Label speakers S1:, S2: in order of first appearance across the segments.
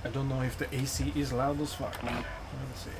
S1: I don't know if the AC is loud as fuck. Let's see.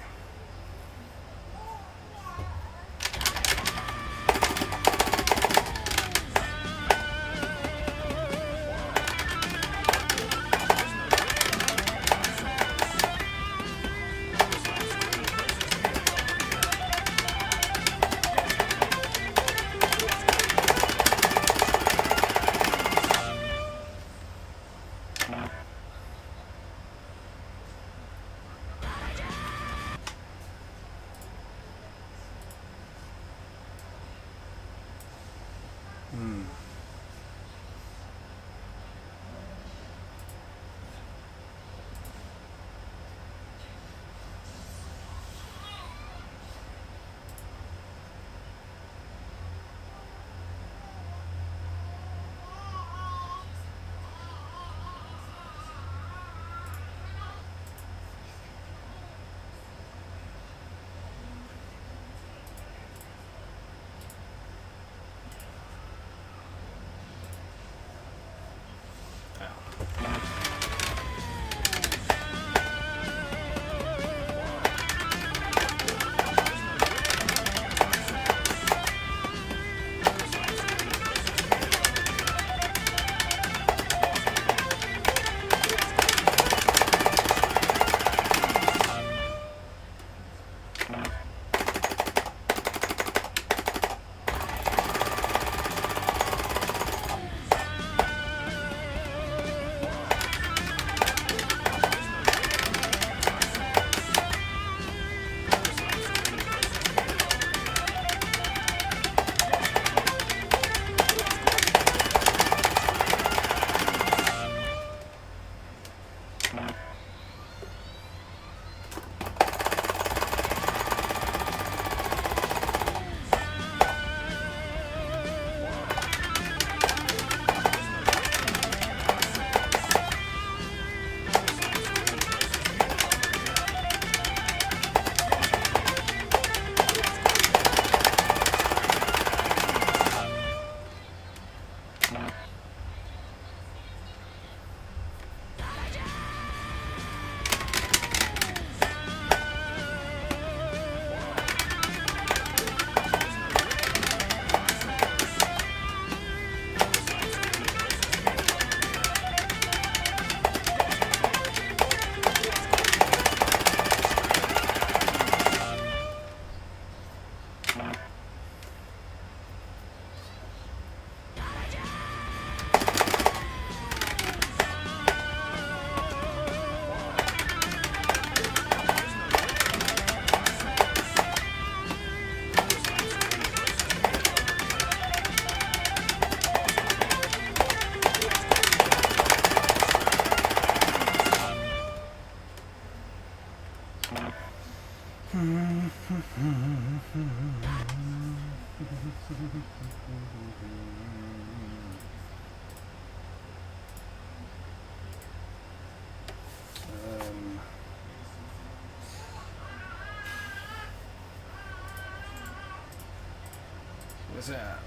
S1: What's that?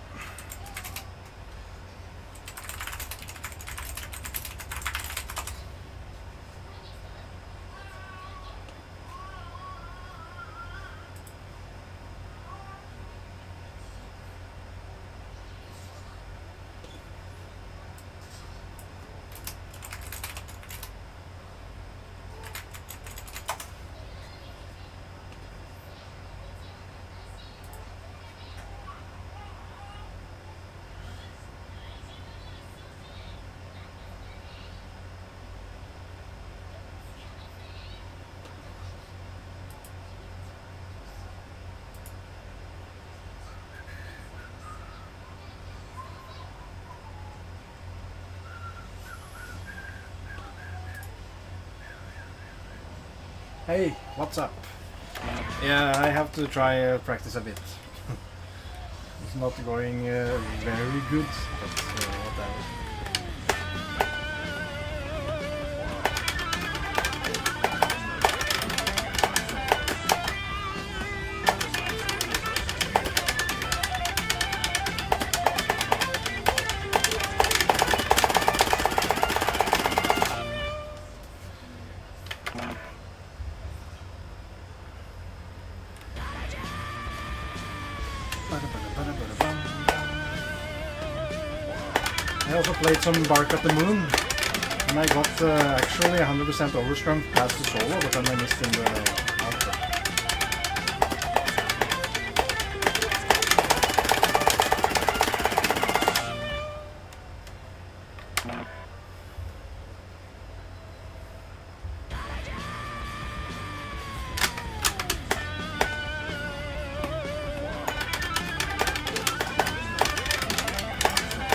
S1: Hey, what's up? Yeah, I have to try practice a bit. It's not going very good, but whatever. I also played some Bark at the Moon, and I got actually 100% overstrum past the solo, but then I missed in the outro.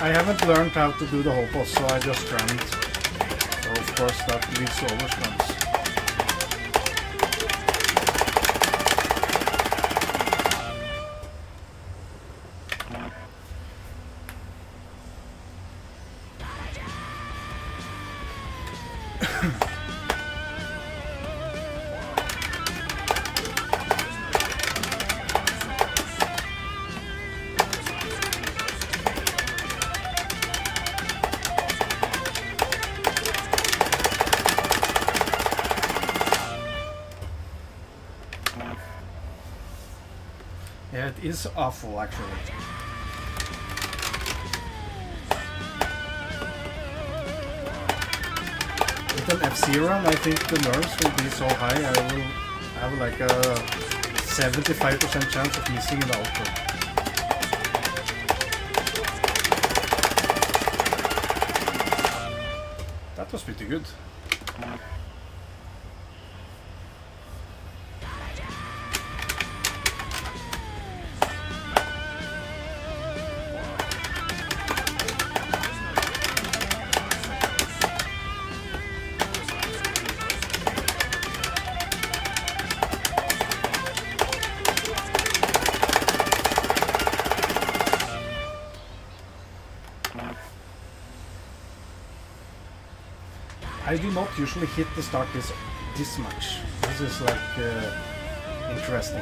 S1: I haven't learned how to do the whole boss, so I just rammed. So of course that leads to overstrums. Yeah, it is awful actually. With an FC run, I think the nerves will be so high I will have like a 75% chance of missing an outro. That was pretty good. I do not usually hit the start this much. This is like interesting.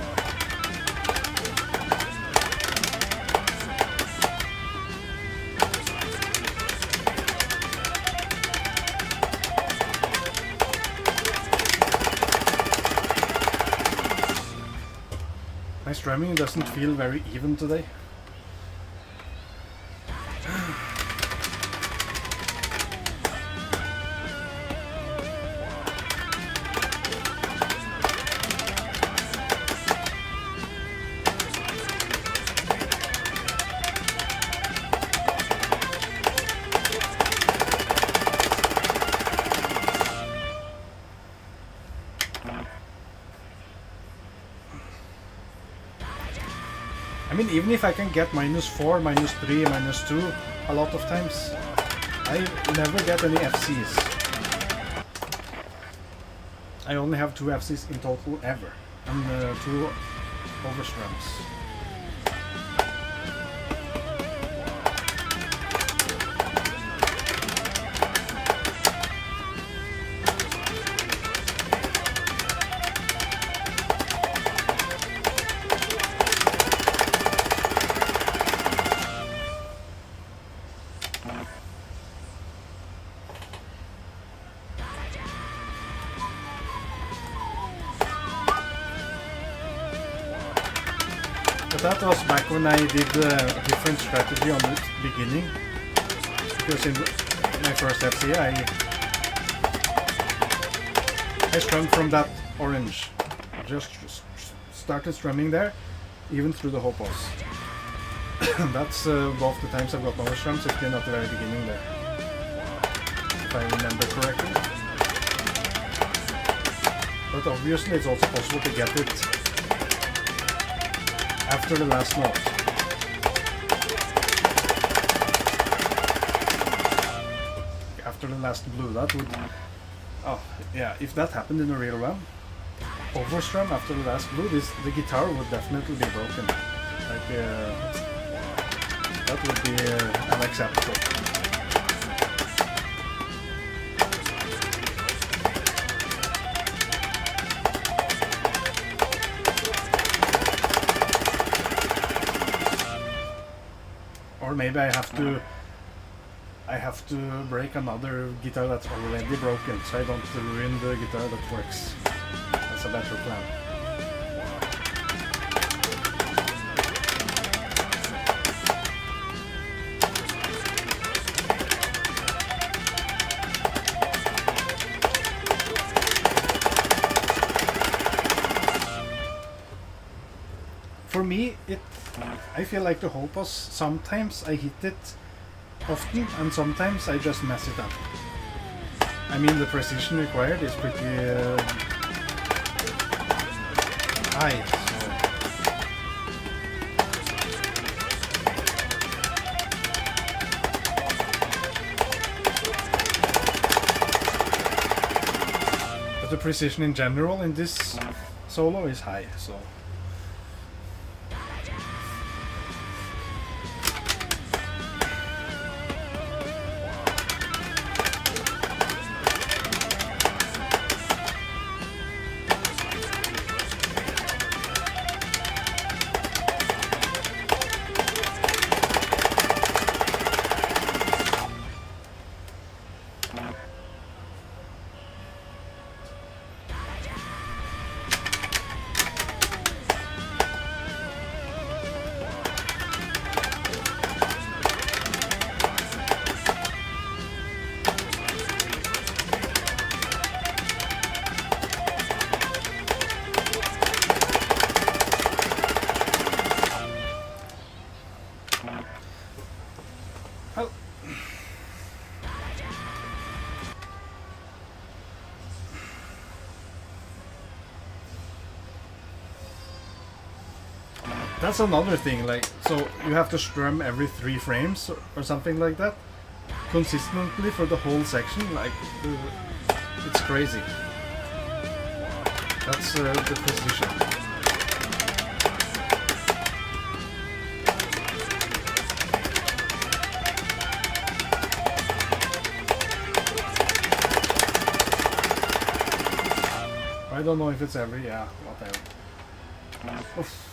S1: My strumming doesn't feel very even today. I mean, even if I can get -4, -3, -2 a lot of times, I never get any FCs. I only have 2 FCs in total ever, and 2 overstrums. But that was back when I did a different strategy on the beginning, because in my first FC I strummed from that orange. Just started strumming there, even through the whole boss. That's both the times I've got overstrums, it's been at the very beginning there, if I remember correctly. But obviously it's also possible to get it after the last note. After the last blue, that would... Oh, yeah, if that happened in a real run, overstrum after the last blue, the guitar would definitely be broken. Like, that would be unacceptable. Or maybe I have to break another guitar that's already broken, so I don't ruin the guitar that works. That's a better plan. me, I feel like the whole boss, sometimes I hit it often, and sometimes I just mess it up. I mean, the precision required is pretty high, so. But the precision in general in this solo is high, so. That's another thing, like, so you have to strum every 3 frames or something like that, consistently for the whole section, like, it's crazy. That's the precision. I don't know if it's every, yeah, whatever. Oof.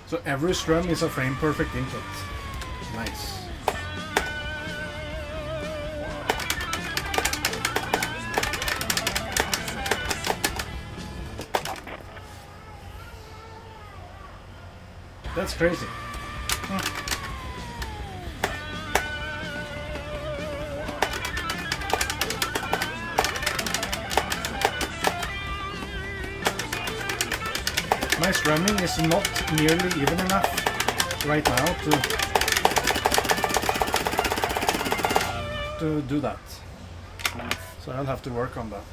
S1: So every strum is a frame perfect input. Nice. That's crazy. My strumming is not nearly even enough right now to do that. So I'll have to work on that.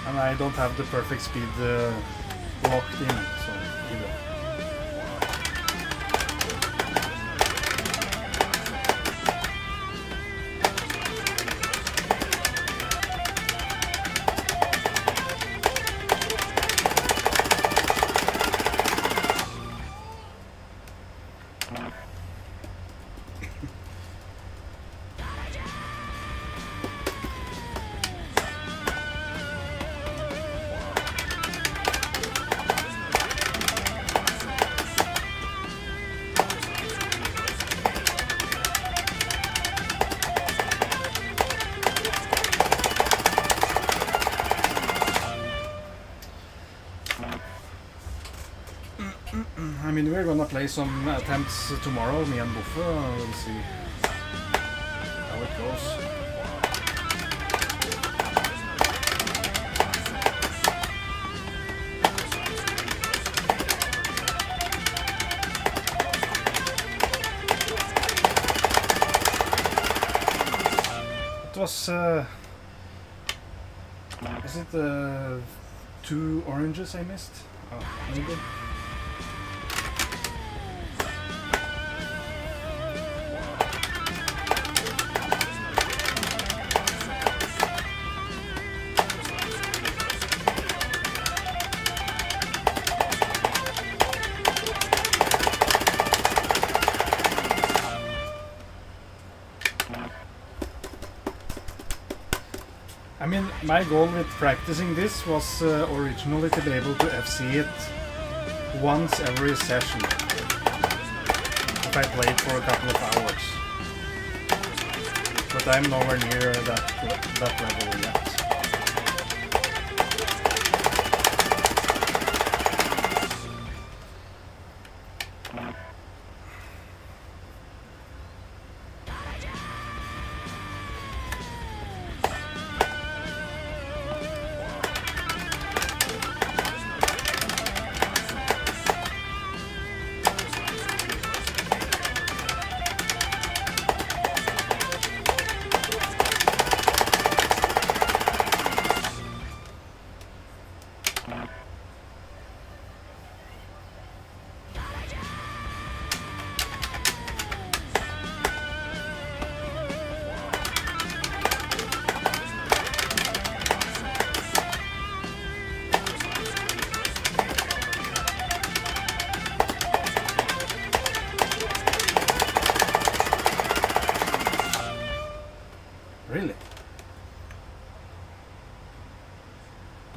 S1: And I don't have the perfect speed locked in, so either. I mean, we're gonna play some attempts tomorrow, me and Buffe. We'll see how it goes. It was, is it 2 oranges I missed? Oh, maybe. I mean, my goal with practicing this was originally to be able to FC it once every session if I played for a couple of hours. But I'm nowhere near that level yet.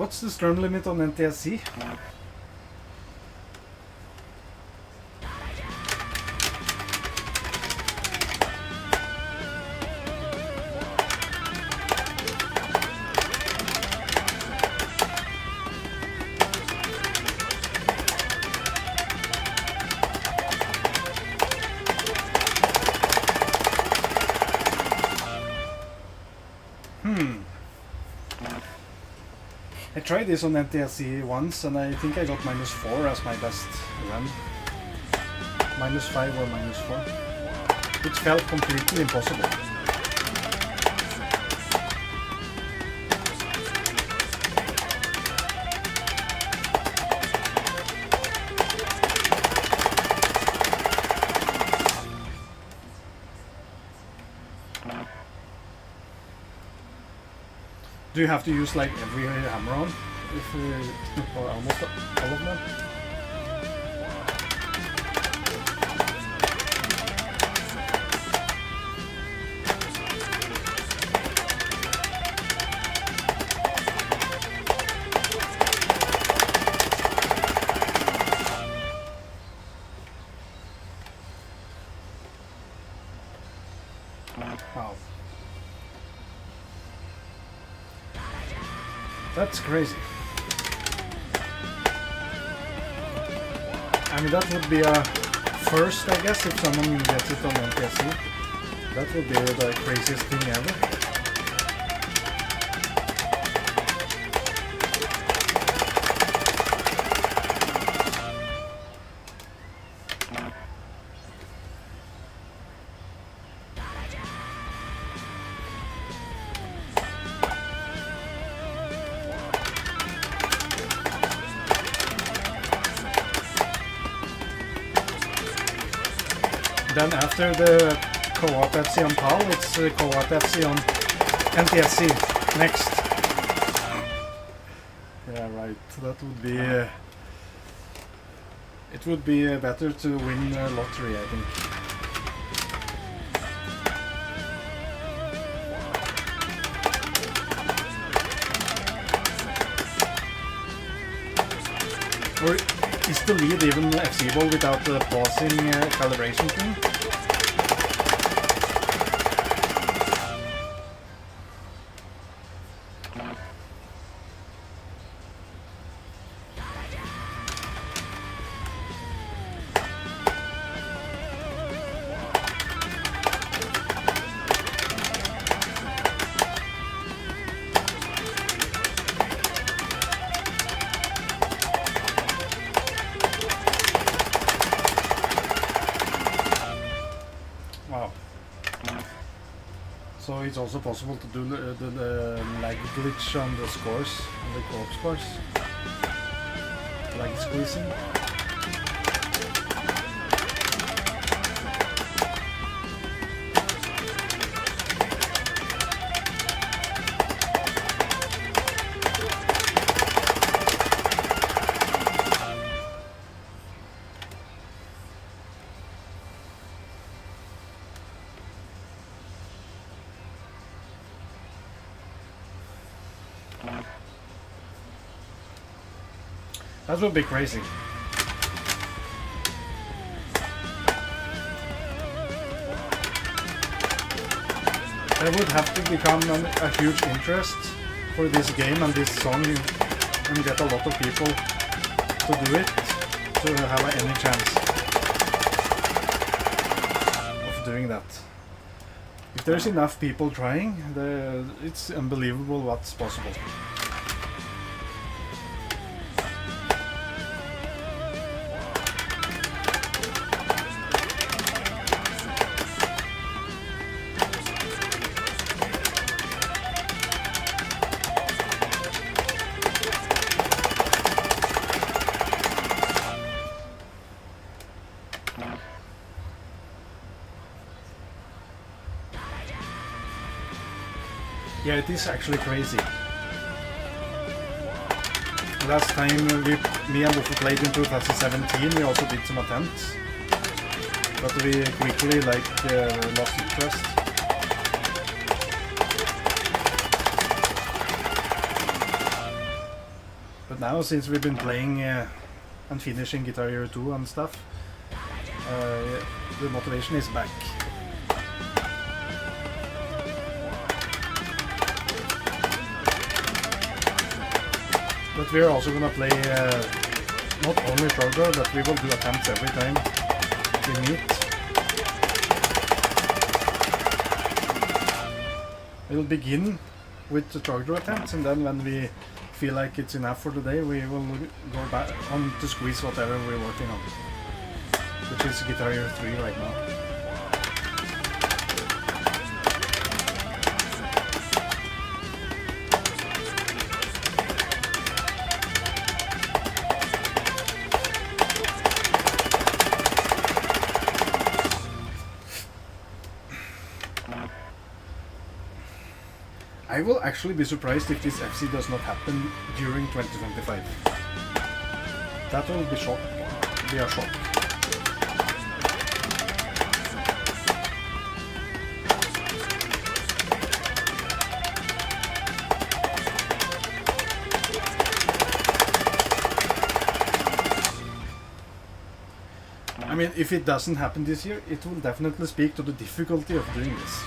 S1: What's the strum limit on NTSC? I tried this on NTSC once and I think I got -4 as my best run. -5 or -4. It felt completely impossible. Do you have to use like every hammer on? Or almost all of them? Wow. That's crazy. I mean, that would be a first, I guess, if someone gets it on NTSC. That would be the craziest thing ever. Then after the co-op FC on PAL, it's co-op FC on NTSC next. Yeah, right. That would be... it would be better to win a lottery, I think. Or is the lead even FC-able without the pausing calibration thing? So it's also possible to do the lag glitch on the scores, on the co-op scores. Lag squeezing. That would be crazy. There would have to become a huge interest for this game and this song and get a lot of people to do it to have any chance of doing that. If there's enough people trying, it's unbelievable what's possible. Yeah, it is actually crazy. Last time me and Bofo played in 2017, we also did some attempts, but we quickly lost interest. But now, since we've been playing and finishing Guitar Hero 2 and stuff, the motivation is back. But we're also gonna play not only Trogdor, but we will do attempts every time we meet. We'll begin with the Trogdor attempts, and then when we feel like it's enough for today, we will go back on to squeeze whatever we're working on, which is Guitar Hero 3 right now. I will actually be surprised if this FC does not happen during 2025. That will be a shock. I mean, if it doesn't happen this year, it will definitely speak to the difficulty of doing this.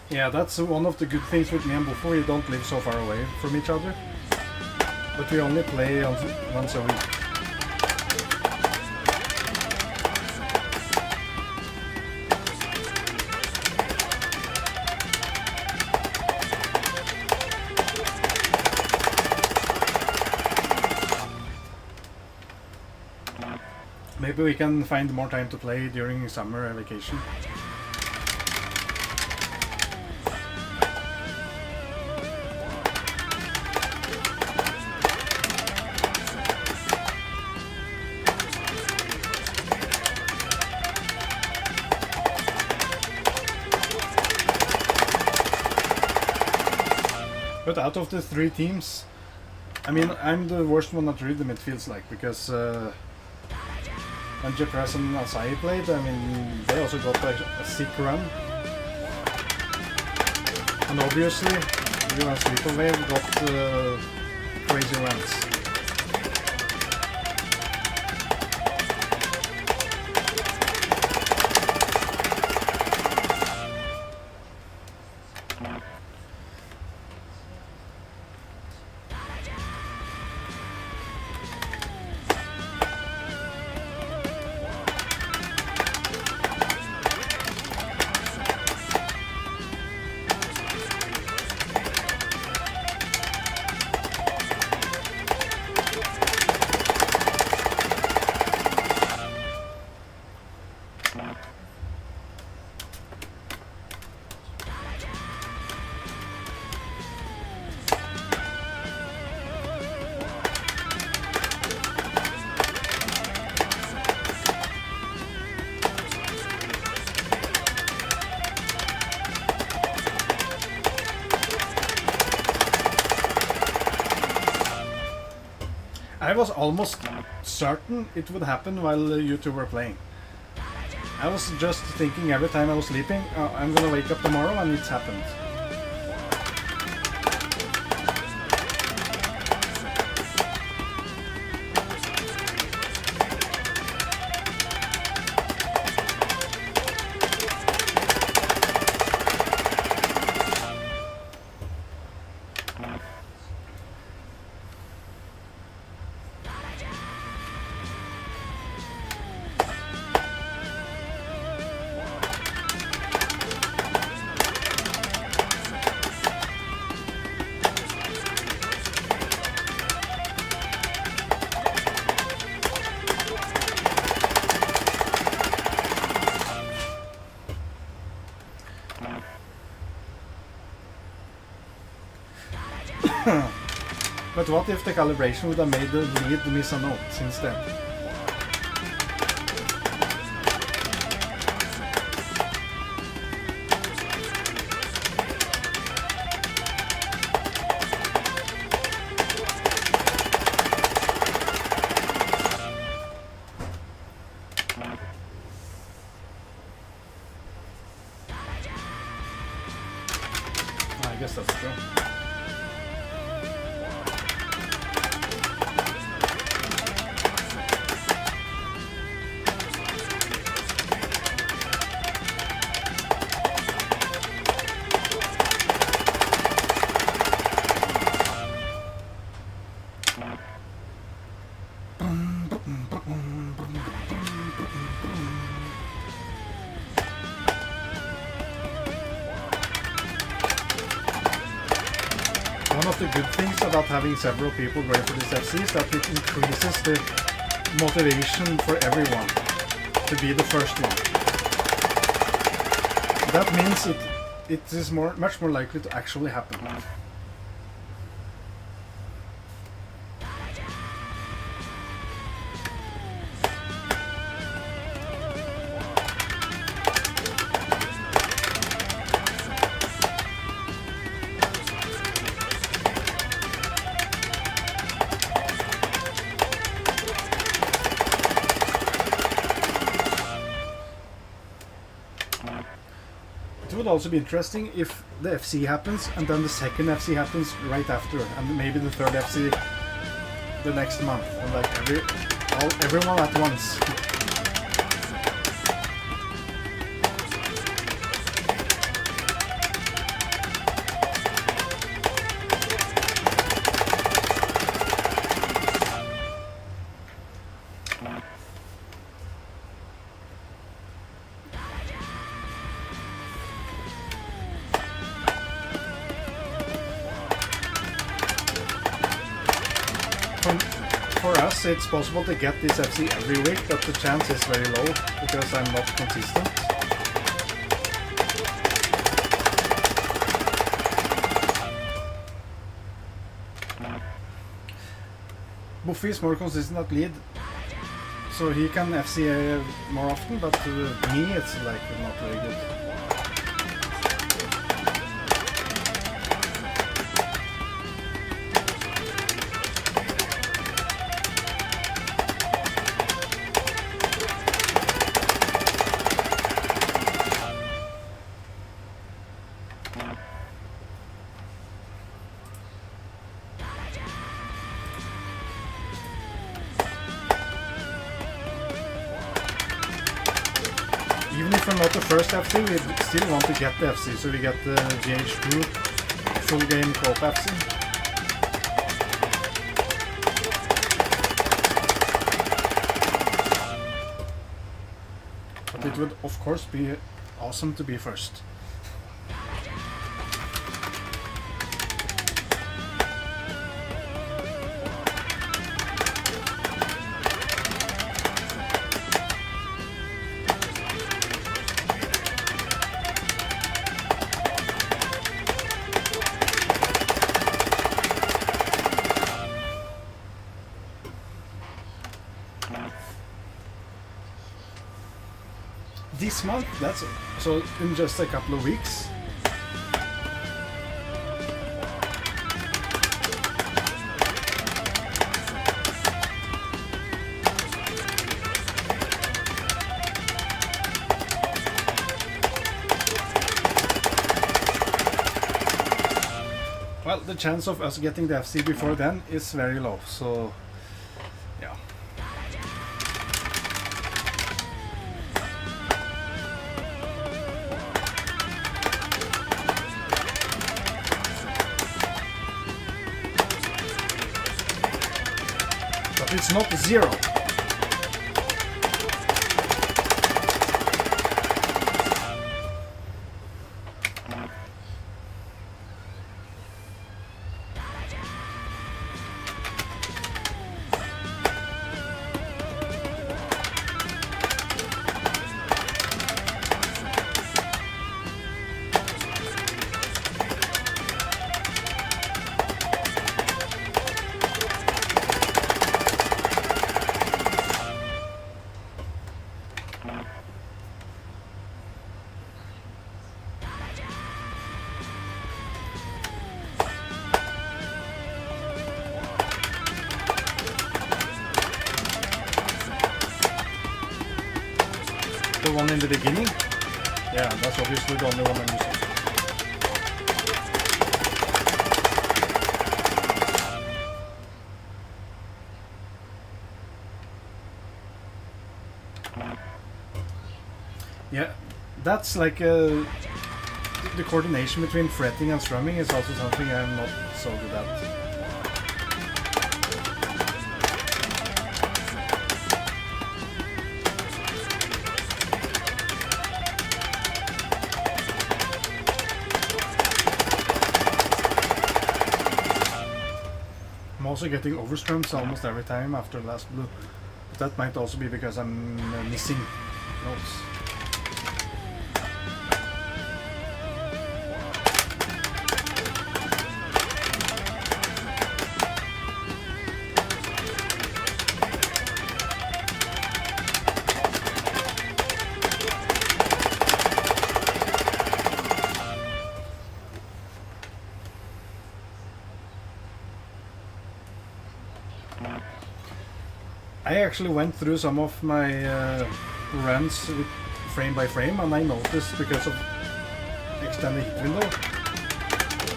S1: Yeah, that's one of the good things with me and Bufo. We don't live so far away from each other, but we only play once a week. Maybe we can find more time to play during summer vacation. But out of the three teams, I mean, I'm the worst one at rhythm, it feels like, because when Jepress and Asahi played, I mean, they also got a sick run. And obviously, you and Sleepaway got crazy runs. I was almost certain it would happen while you two were playing. I was just thinking every time I was sleeping, I'm gonna wake up tomorrow, and it's happened. But what if the calibration would have made the lead miss a note instead? I guess that's true. One of the good things about having several people going for this FC is that it increases the motivation for everyone to be the first one. That means it is much more likely to actually happen. It would also be interesting if the FC happens and then the second FC happens right after, and maybe the third FC the next month, and like everyone at once. For us, it's possible to get this FC every week, but the chance is very low because I'm not consistent. Buffy is more consistent at lead, so he can FC more often, but me, it's like not very good. Even if we're not the first FC, we still want to get the FC, so we get the GH2 full game co-op FC. But it would of course be awesome to be first. This month, that's so in just a couple of weeks. Well, the chance of us getting the FC before then is very low, so yeah. But it's not zero. The one in the beginning? Yeah, that's obviously the only one I'm using. Yeah, that's like the coordination between fretting and strumming is also something I'm not so good at. I'm also getting overstrums almost every time after last blue, but that might also be because I'm missing notes. I actually went through some of my runs with frame by frame, and I noticed because of extended hit window,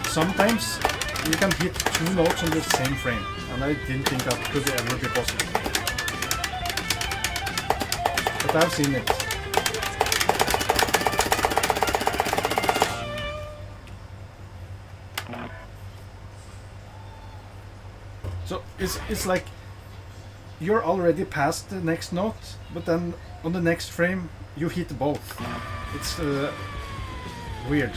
S1: sometimes you can hit 2 notes on the same frame, and I didn't think that could ever be possible. But I've seen it. So it's like you're already past the next note, but then on the next frame you hit both. It's weird.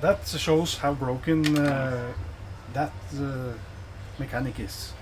S1: That shows how broken that mechanic is.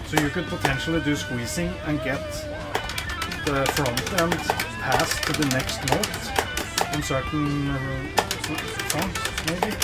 S1: So you could potentially do squeezing and get the front end passed to the next note in certain songs, maybe.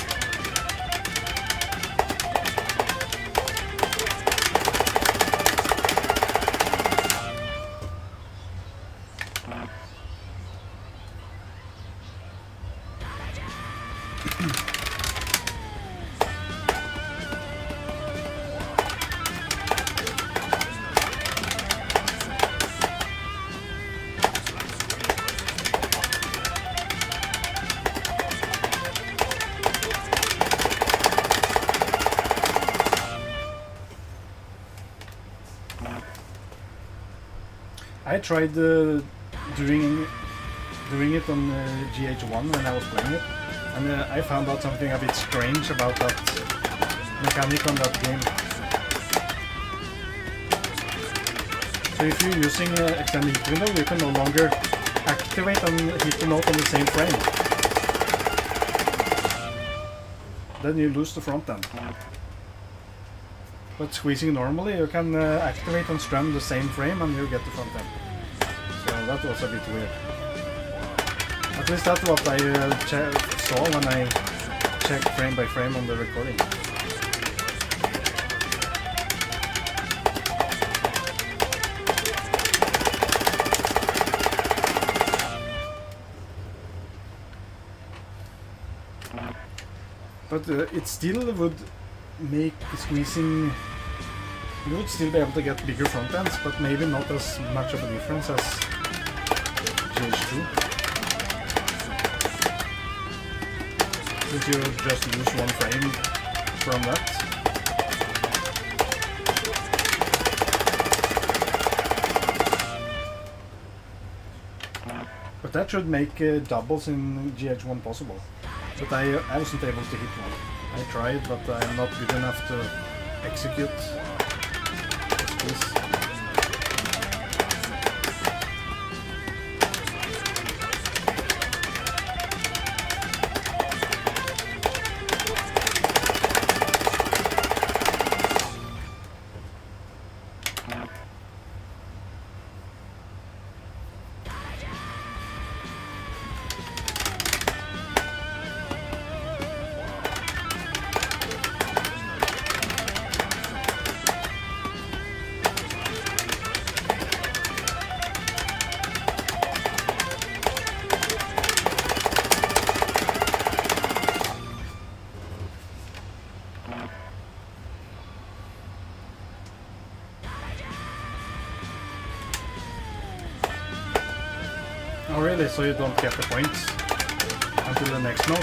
S1: I tried doing it on GH1 when I was playing it, and I found out something a bit strange about that mechanic on that game. So if you're using extended hit window, you can no longer activate and hit the note on the same frame. Then you lose the front end. But squeezing normally, you can activate and strum the same frame and you get the front end. So that was a bit weird. At least that's what I saw when I checked frame by frame on the recording. But it still would make squeezing, you would still be able to get bigger front ends, but maybe not as much of a difference as GH2. Since you just lose one frame from that. But that should make doubles in GH1 possible. But I wasn't able to hit one. I tried, but I'm not good enough to execute this. Oh really? So you don't get the points until the next note?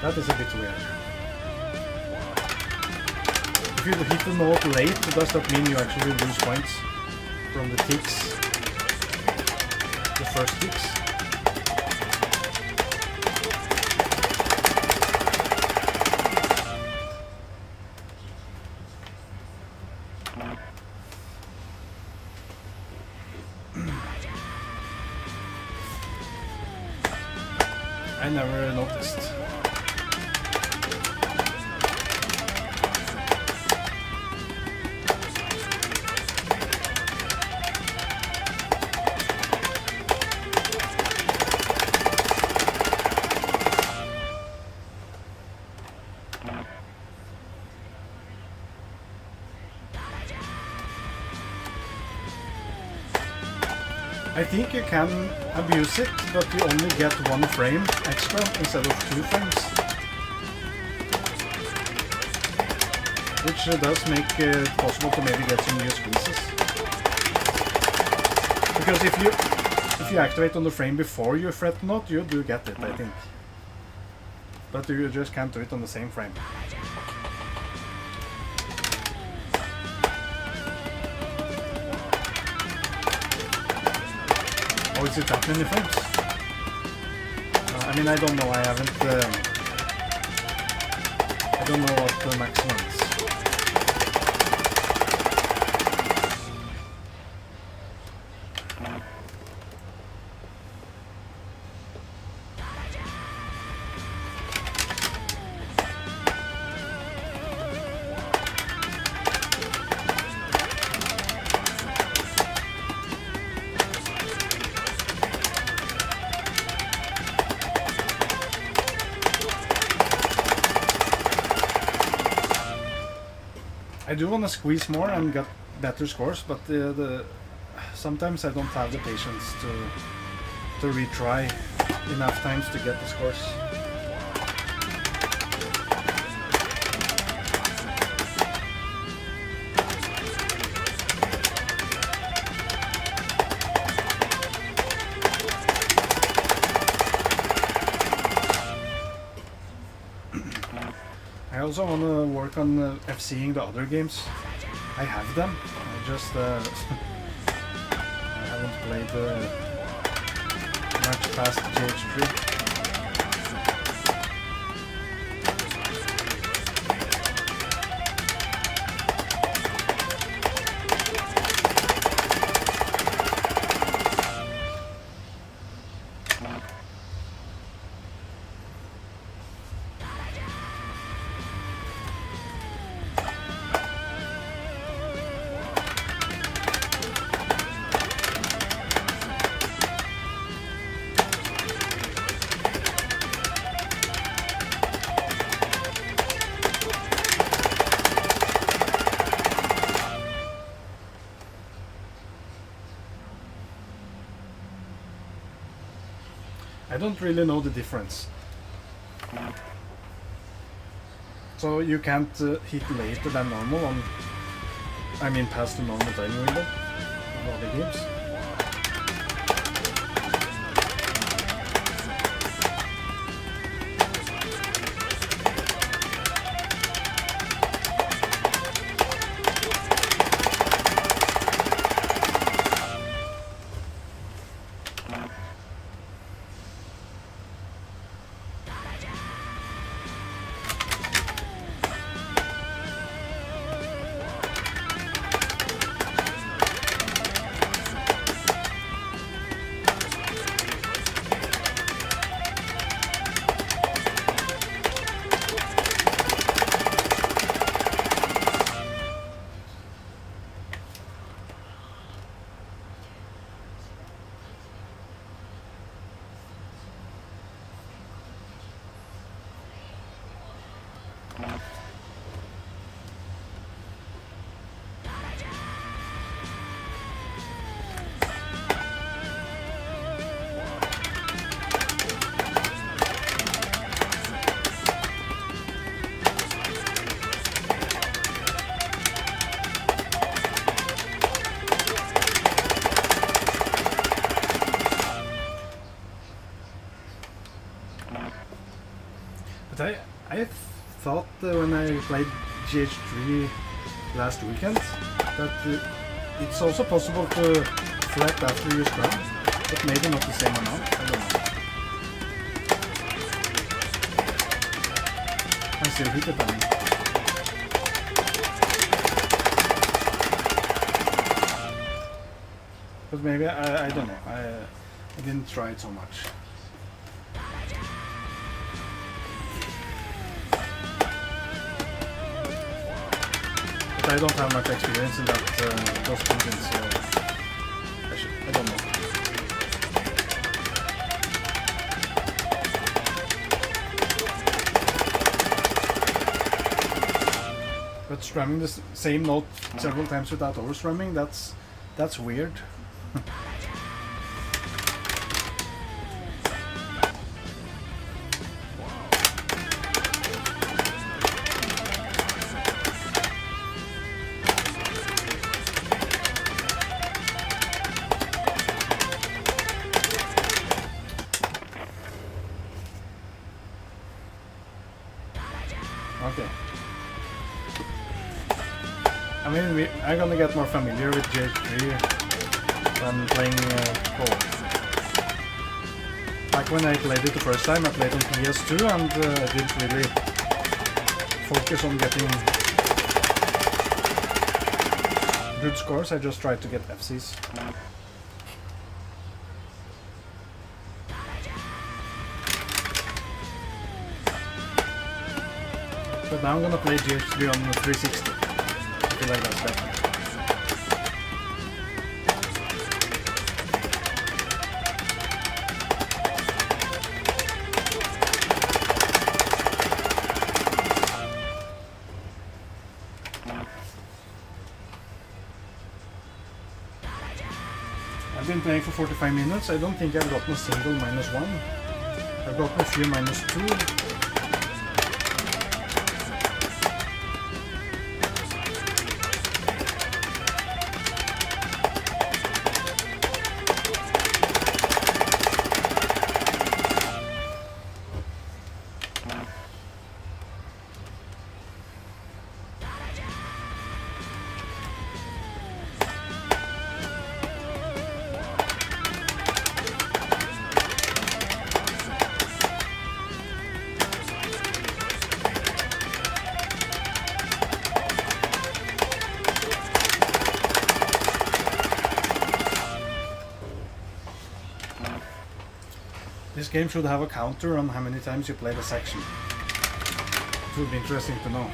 S1: That is a bit weird. If you hit the note late, does that mean you actually lose points from the ticks? The first ticks? I never noticed. I think you can abuse it, but you only get 1 frame extra instead of 2 frames. Which does make it possible to maybe get some new squeezes. Because if you activate on the frame before you fret note, you do get it, I think. But you just can't do it on the same frame. Oh, is it that many frames? I mean, I don't know, I haven't... I don't know what the maximum is. I do want to squeeze more and get better scores, but sometimes I don't have the patience to retry enough times to get the scores. I also want to work on FCing the other games. I have them, I just I haven't played much past GH2. I don't really know the difference. So you can't hit later than normal on, I mean past the normal timing window of other games. But I thought when I played GH3 last weekend that it's also possible to fret after you scrum, but maybe not the same amount. I don't know. I still hit it, I mean. But maybe, I don't know. I didn't try it so much. I don't have much experience in that those engines, so I don't know. But strumming the same note several times without overstrumming, that's weird. Okay. I mean, I'm gonna get more familiar with GH3 when playing Call. Like when I played it the first time, I played on PS2 and I didn't really focus on getting good scores. I just tried to get FCs. But now I'm gonna play GH3 on 360. I feel like that's better. I've been playing for 45 minutes. I don't think I've gotten a single -1. I've gotten a few -2. This game should have a counter on how many times you play the section. It would be interesting to know.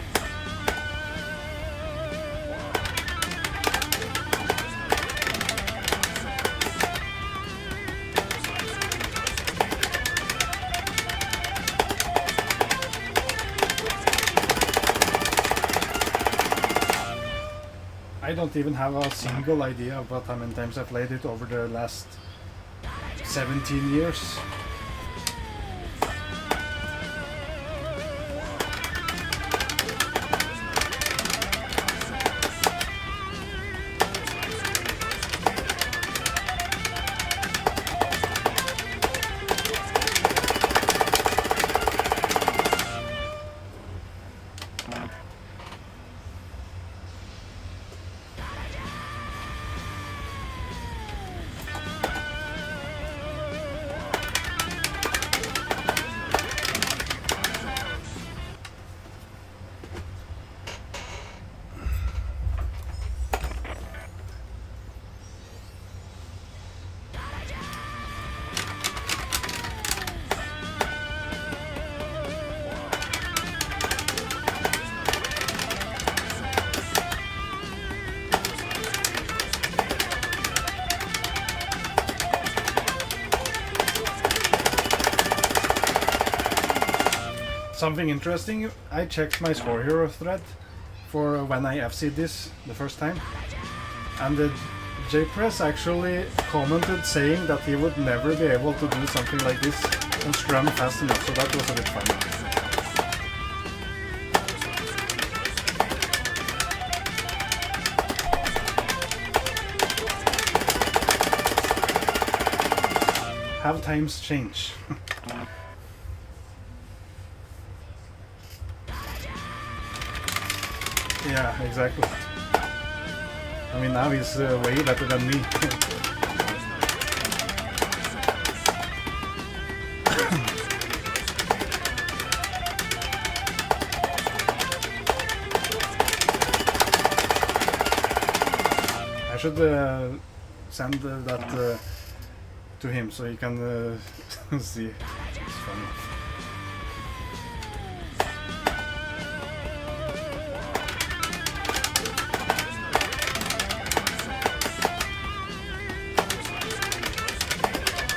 S1: I don't even have a single idea about how many times I played it over the last 17 years. something interesting, I checked my Score Hero thread for when I FC'd this the first time, and the J-Press actually commented saying that he would never be able to do something like this and strum fast enough, so that was a bit funny. Have times change. Yeah, exactly. I mean, now he's way better than me. I should send that to him so he can see. It's funny.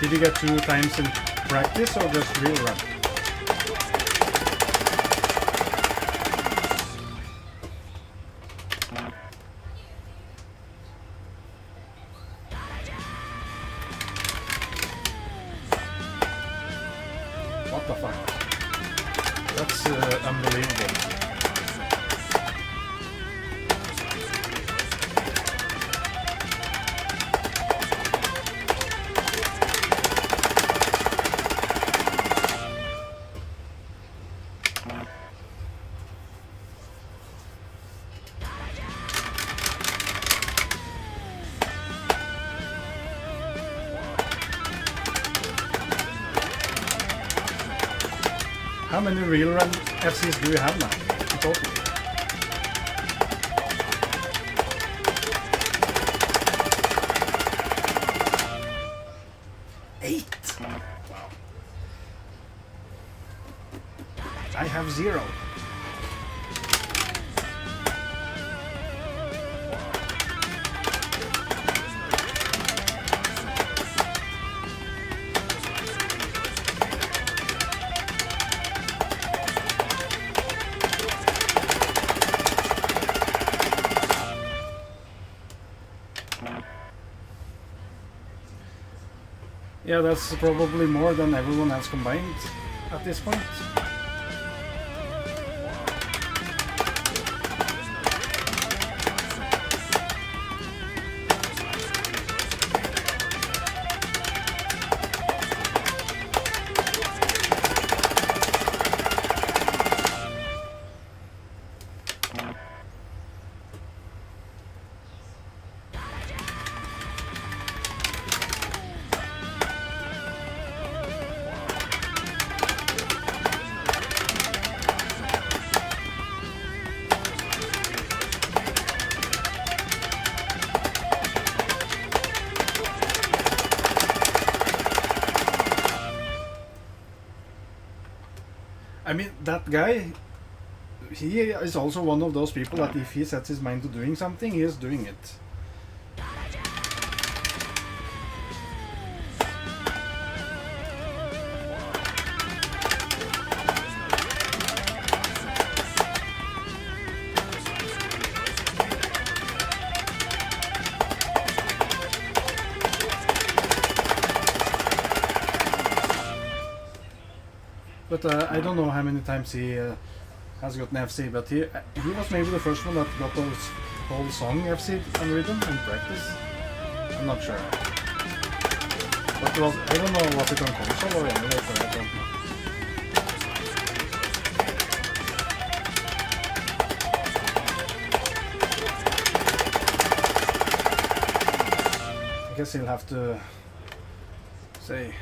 S1: Did you get 2 times in practice or just real run? What the fuck? That's unbelievable. How many real run FCs do you have now in total? Eight. Wow. I have 0. Yeah, that's probably more than everyone has combined at this point. I mean, that guy, he is also one of those people that if he sets his mind to doing something, he is doing it. But I don't know how many times he has gotten FC, but he was maybe the first one that got the whole song FC on rhythm in practice. I'm not sure. But it was, I don't know, was it on console or emulator, I don't know. I guess he'll have to say.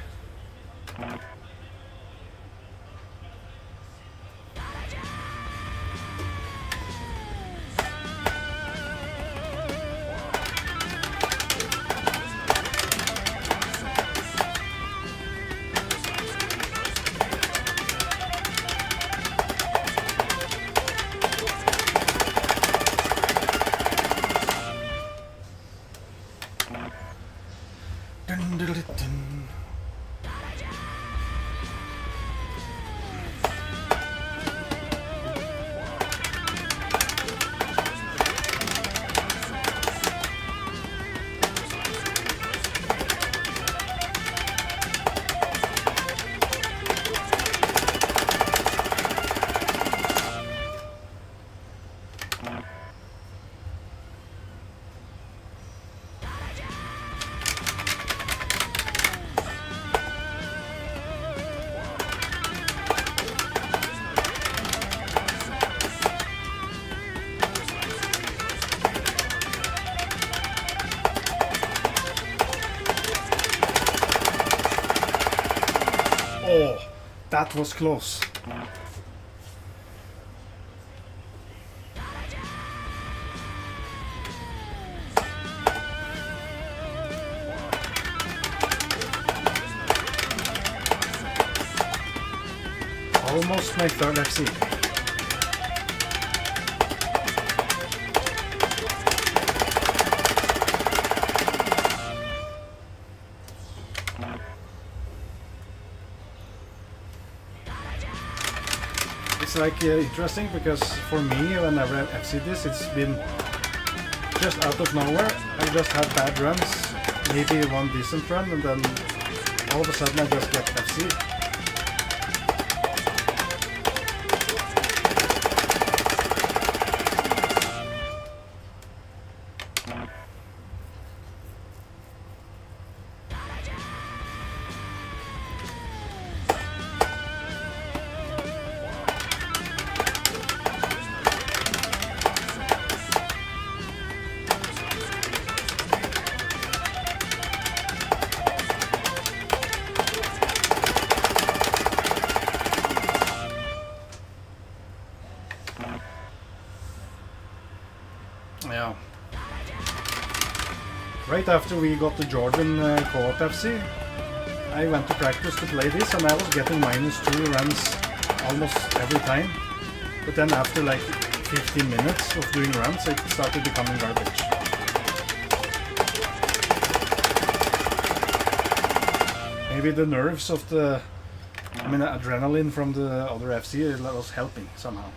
S1: That was close. Almost my third FC. It's like interesting because for me, whenever I FC this, it's been just out of nowhere. I just had bad runs, maybe one decent run, and then all of a sudden I just get FC. Yeah. Right after we got the Jordan co-op FC, I went to practice to play this and I was getting -2 runs almost every time. But then after like 15 minutes of doing runs, it started becoming garbage. Maybe the nerves of the, adrenaline from the other FC was helping somehow.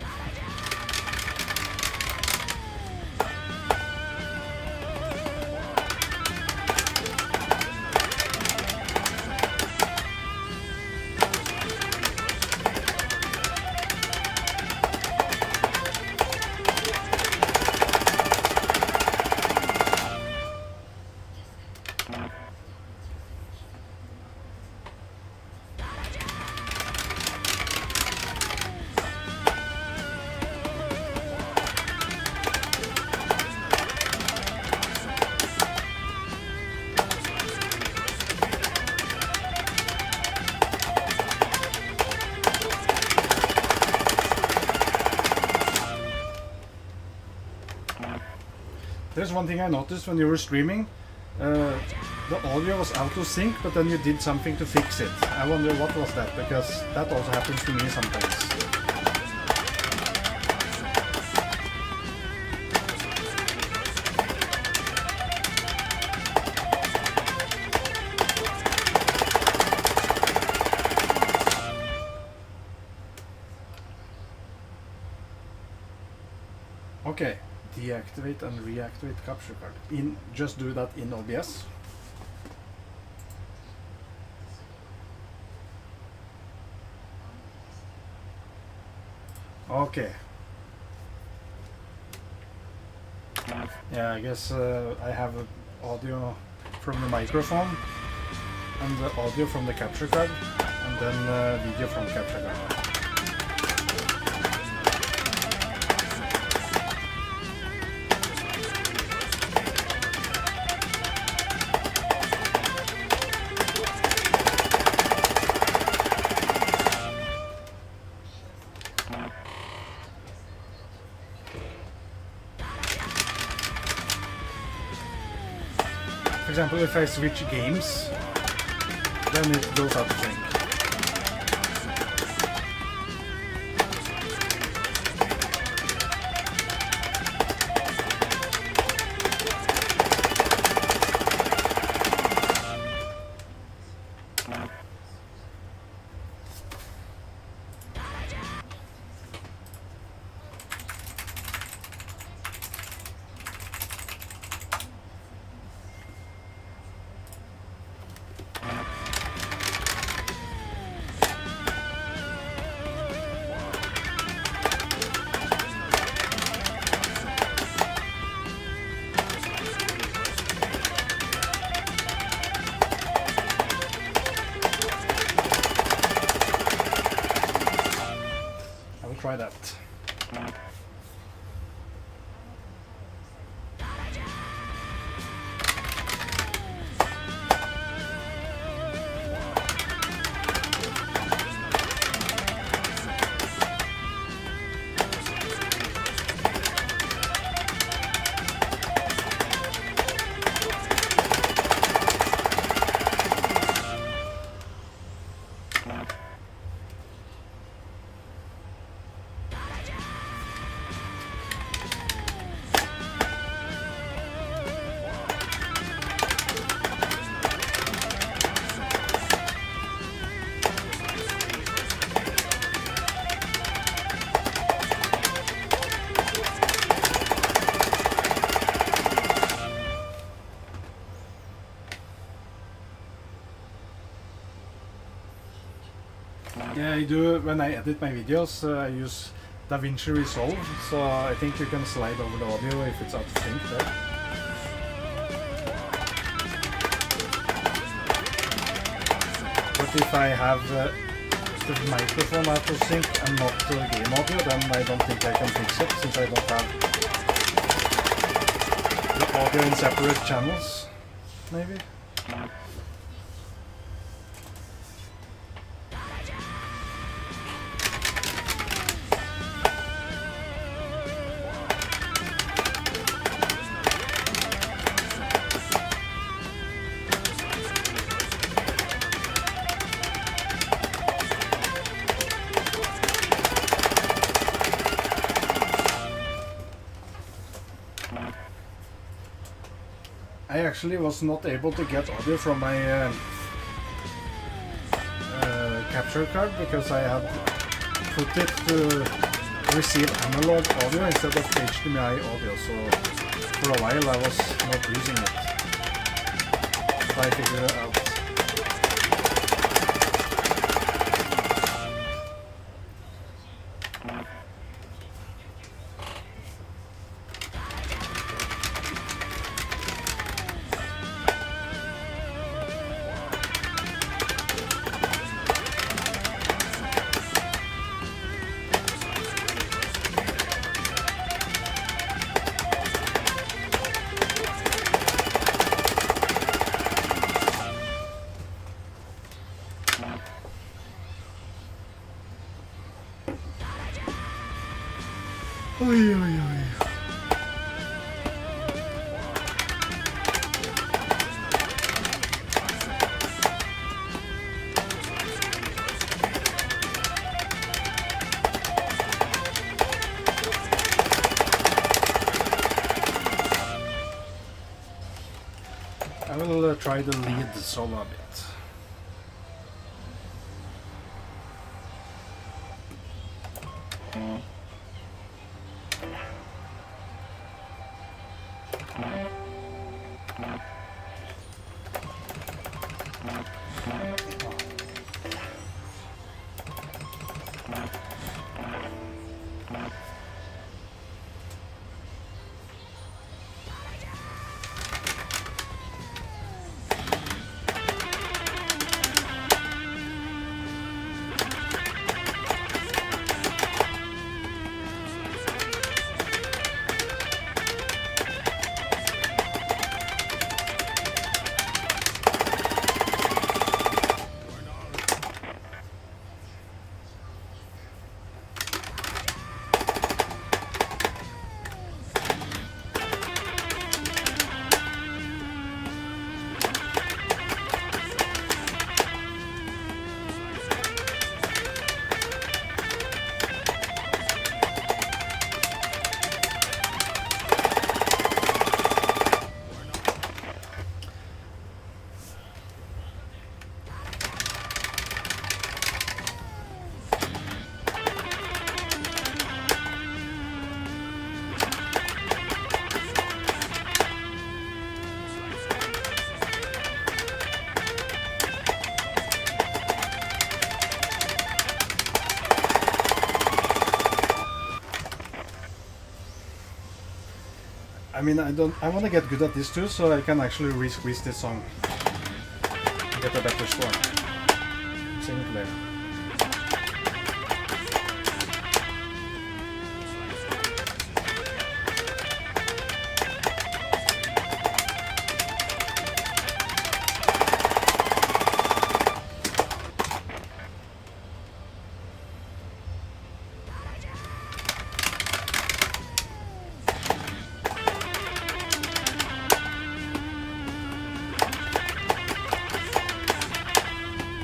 S1: There's one thing I noticed when you were streaming. The audio was out of sync, but then you did something to fix it. I wonder what was that, because that also happens to me sometimes. Okay. Deactivate and reactivate capture card. Just do that in OBS. Okay. Yeah, I guess I have audio from the microphone and the audio from the capture card, and then video from capture card. For example, if I switch games, then it goes out of sync. Try that. I do when I edit my videos. I use DaVinci Resolve, so I think you can slide over the audio if it's out of sync there. But if I have the microphone out of sync and not the game audio, then I don't think I can fix it, since I don't have the audio in separate channels, maybe. I actually was not able to get audio from my capture card because I had put it to receive analog audio instead of HDMI audio, so for a while I was not using it. But I figured it out. Oi, oi, oi. I will try the lead solo a bit. I mean, I want to get good at this too, so I can actually re-squeeze this song and get a better score. Sing it later.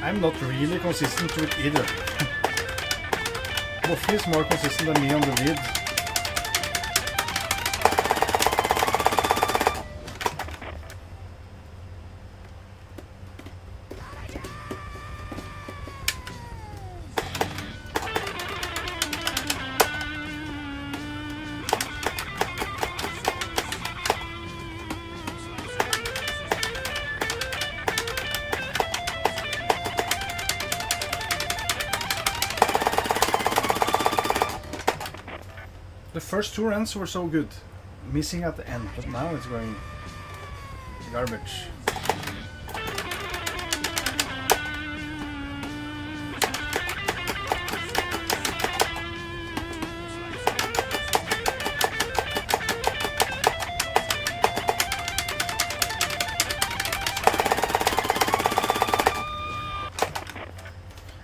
S1: I'm not really consistent with either. Buffy is more consistent than me on the lead. The first two runs were so good, missing at the end, but now it's going garbage.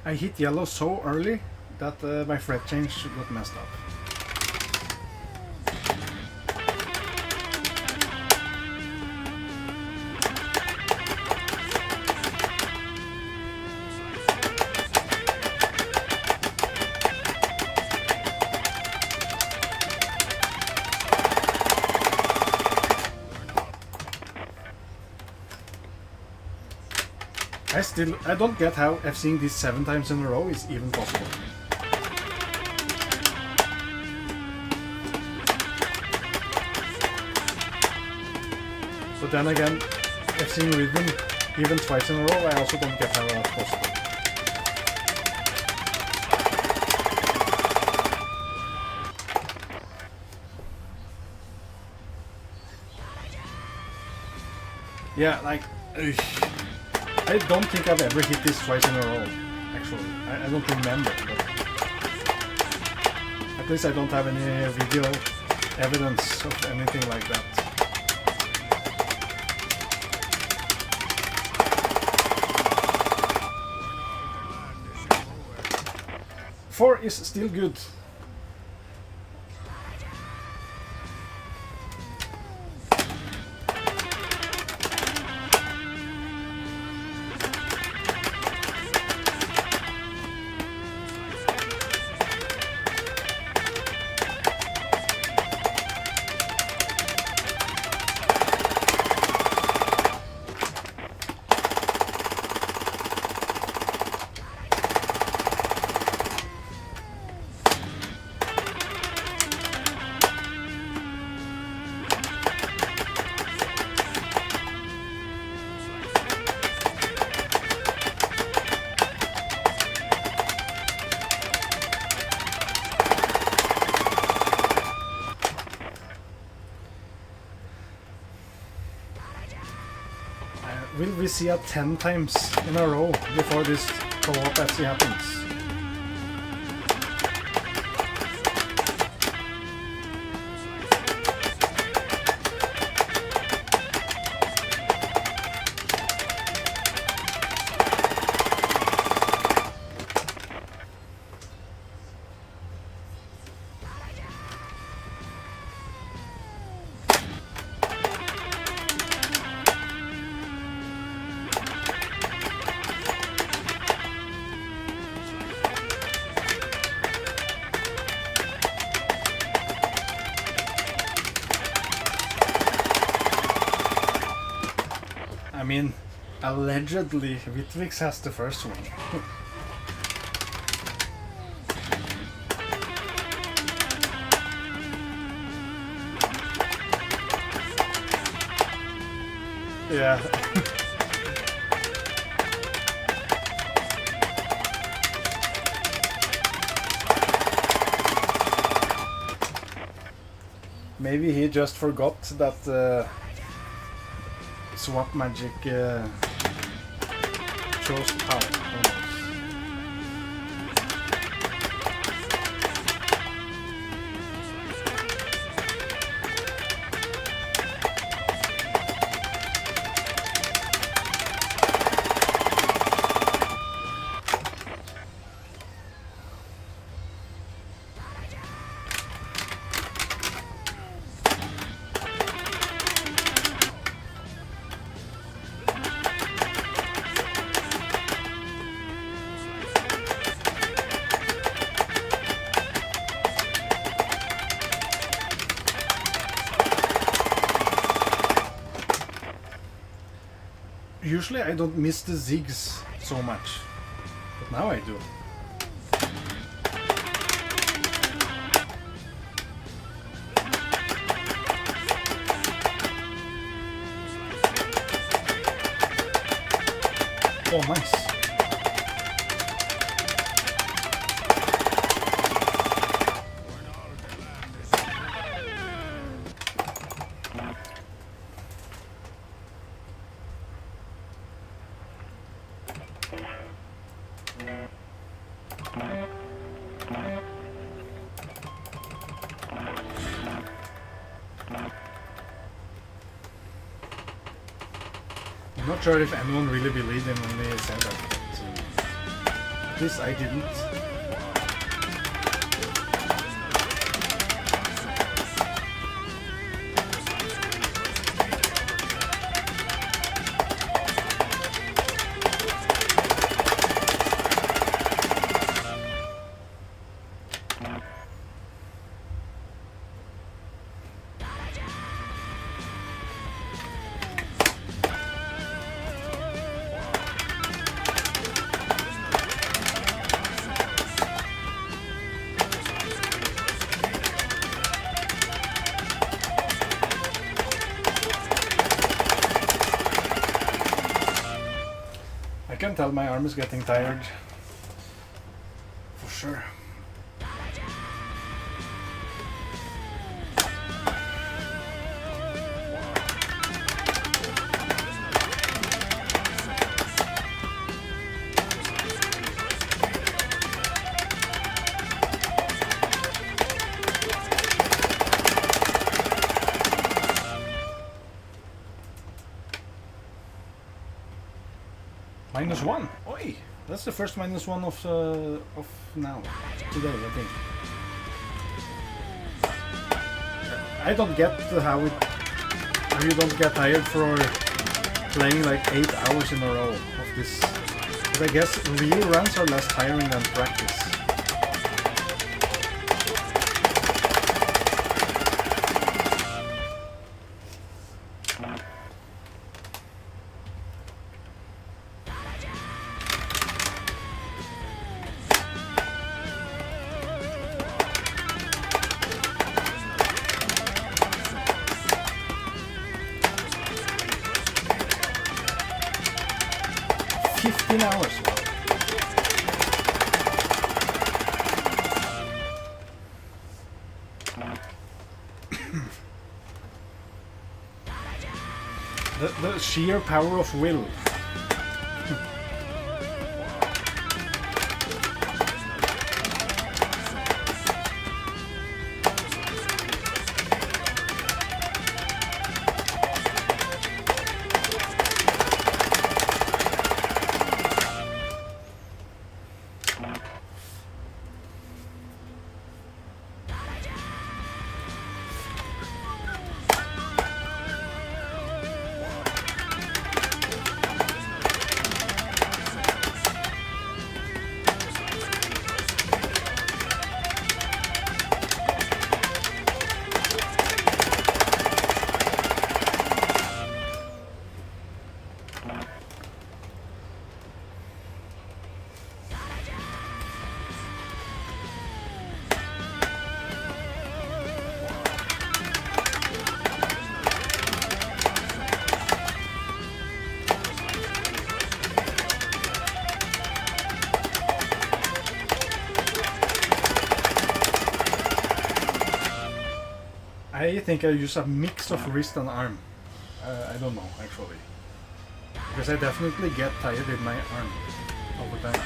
S1: I hit yellow so early that my fret change got messed up. I don't get how F'ing this 7 times in a row is even possible. But then again, F'ing rhythm even twice in a row, I also don't get how that's possible. Yeah, like... I don't think I've ever hit this twice in a row, actually. I don't remember, but at least I don't have any video evidence of anything like that. Four is still good. Will we see it 10 times in a row before this co-op actually happens? I mean, allegedly, Witvix has the first one. Yeah. Maybe he just forgot that swap magic shows power. Usually I don't miss the zigs so much, but now I do. Oh, nice. Not sure if anyone really believed him when he said that. So, at least I didn't. I can tell my arm is getting tired. For sure. -1. Oi! That's the first -1 of now. Today, I think. I don't get how you don't get tired for playing like 8 hours in a row of this. But I guess real runs are less tiring than practice. Hours. the sheer power of will. I think I use a mix of wrist and arm. I don't know actually, because I definitely get tired with my arm over time.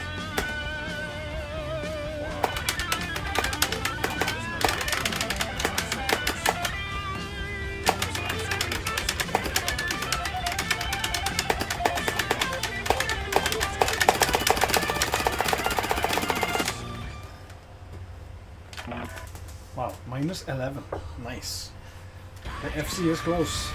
S1: Wow, -11. Nice. The FC is close.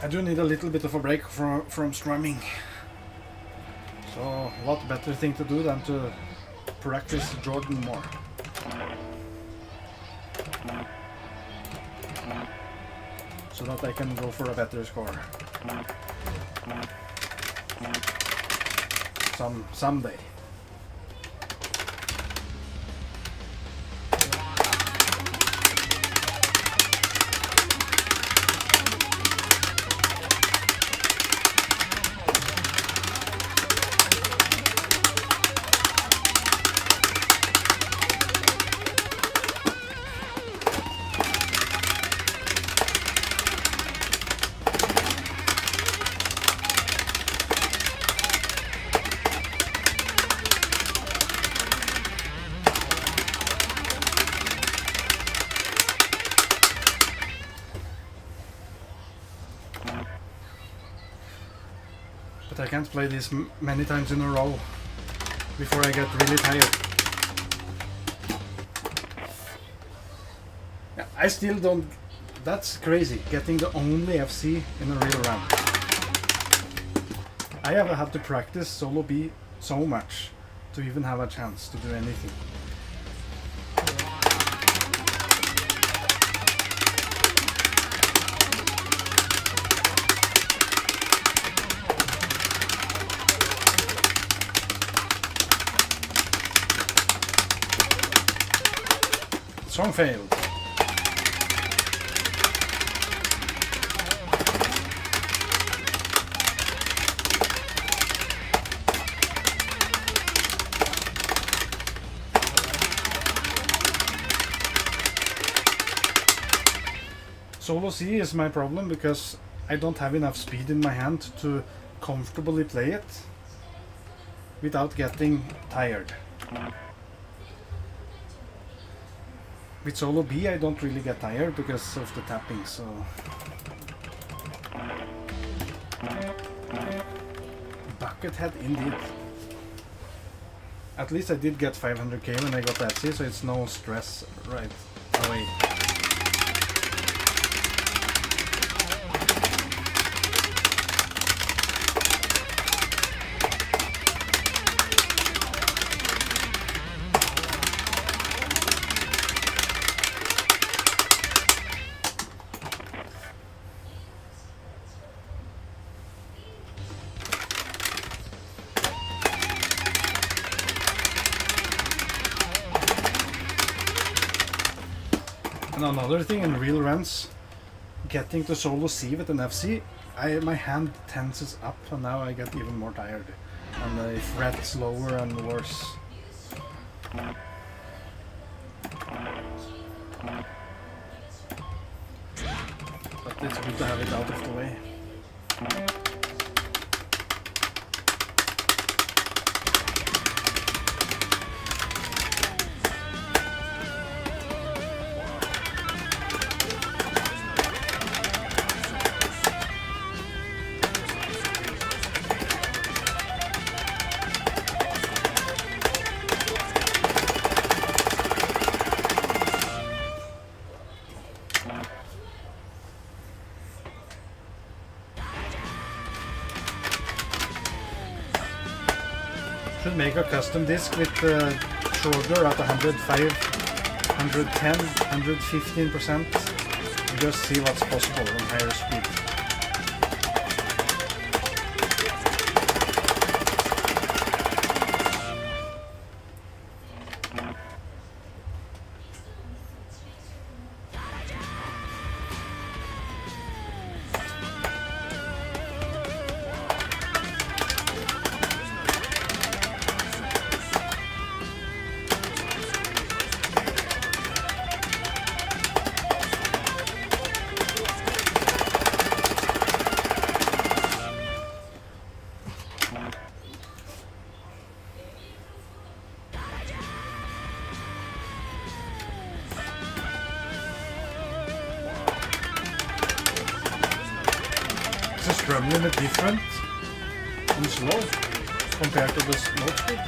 S1: I do need a little bit of a break from strumming. So a lot better thing to do than to practice Jordan more. so that I can go for a better score. Someday. But I can't play this many times in a row before I get really tired. Yeah, I still don't... That's crazy, getting the only FC in a real run. I have had to practice solo B so much to even have a chance to do anything. Song failed. Solo C is my problem because I don't have enough speed in my hand to comfortably play it without getting tired. With solo B I don't really get tired because of the tapping, so... Buckethead indeed. At least I did get 500k when I got that C, so it's no stress right away. And another thing in real runs, getting to solo C with an FC, my hand tenses up and now I get even more tired. And I fret slower and worse. But it's good to have it out of the way. Should make a custom disc with Trogdor at 105, 110, 115%. Just see what's possible on higher speed. Is the strum limit different and slow compared to the note speed?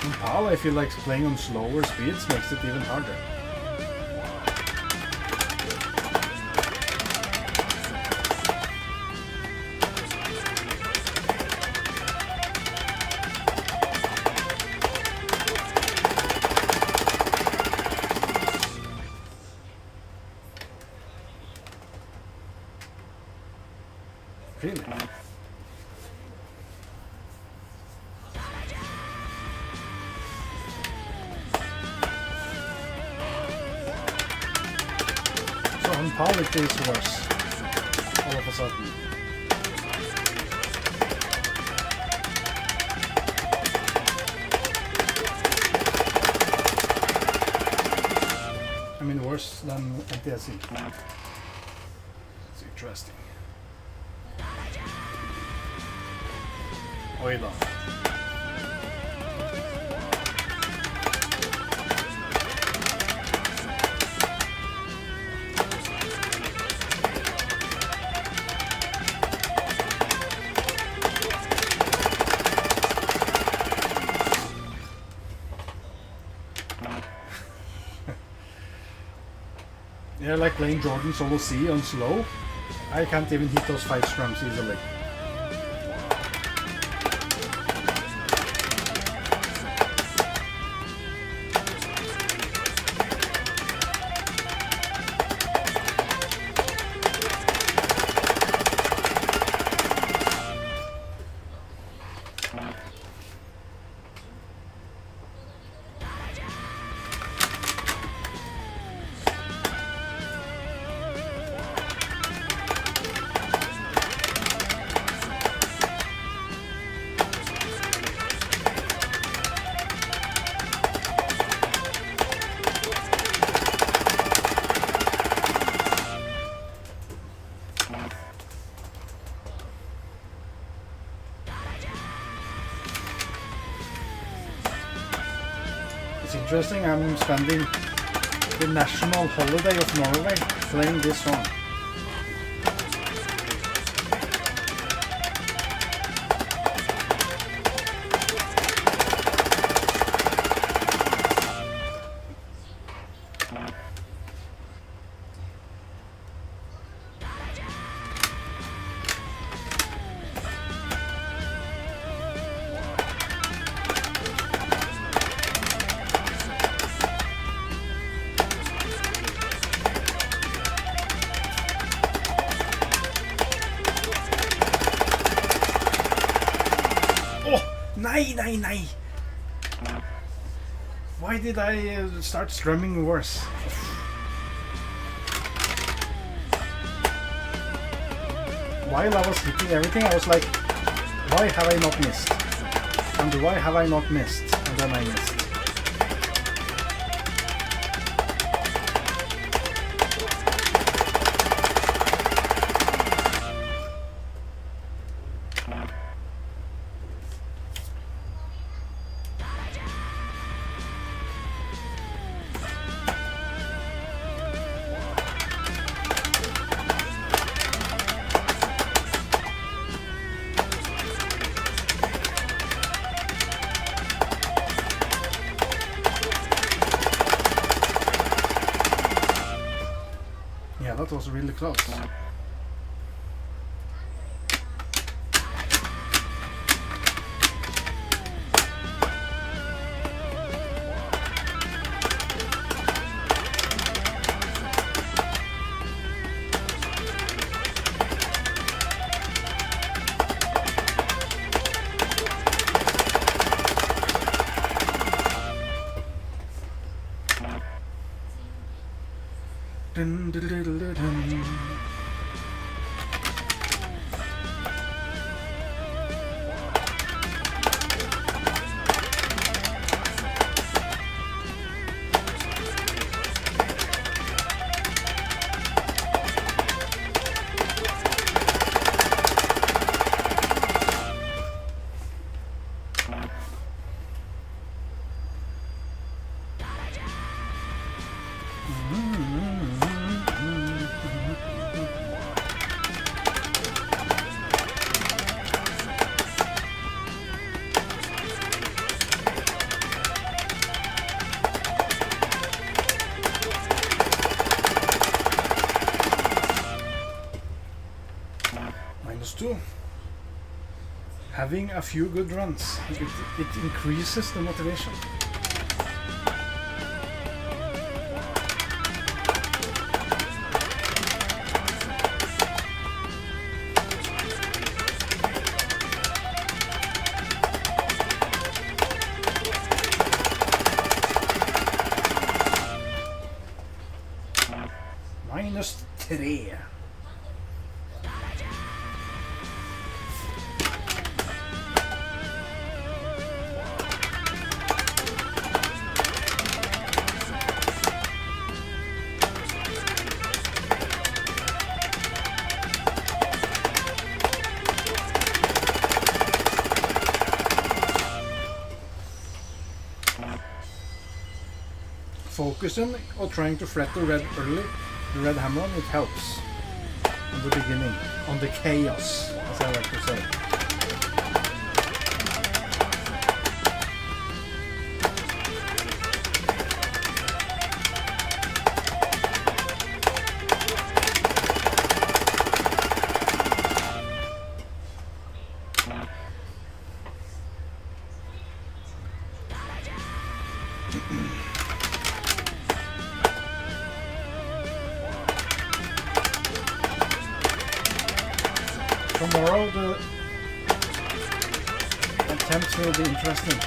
S1: In PAL I feel like playing on slower speeds makes it even harder. Really? So on power it is worse all of a sudden. I mean worse than NTSC. It's interesting. Oj då. Yeah, like playing Jordan Solo C on slow. I can't even hit those 5 strums easily. It's interesting, I'm spending the national holiday of Norway playing this song. Nej! Why did I start strumming worse? While I was hitting everything, I was like, why have I not missed? And why have I not missed? And then I missed. Yeah, that was really close. Dun, dun, dun, dun, dun. -2. Having a few good runs, it increases the motivation. -3. Focusing or trying to fret the red early, the red hammer-on, it helps in the beginning, on the chaos, as I like to say. Tomorrow the attempts will be interesting.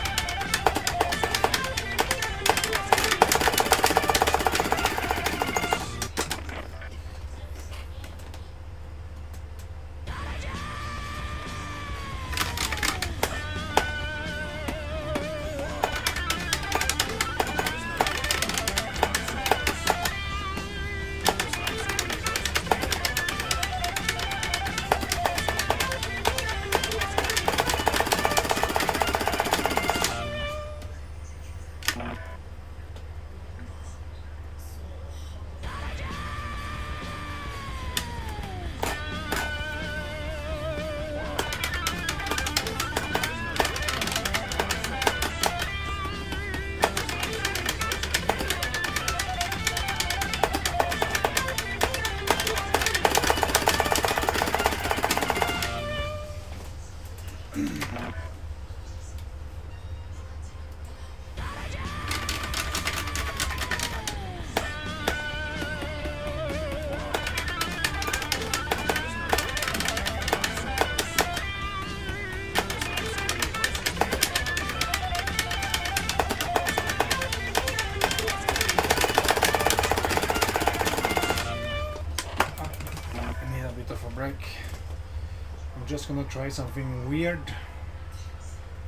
S1: I'm just gonna try something weird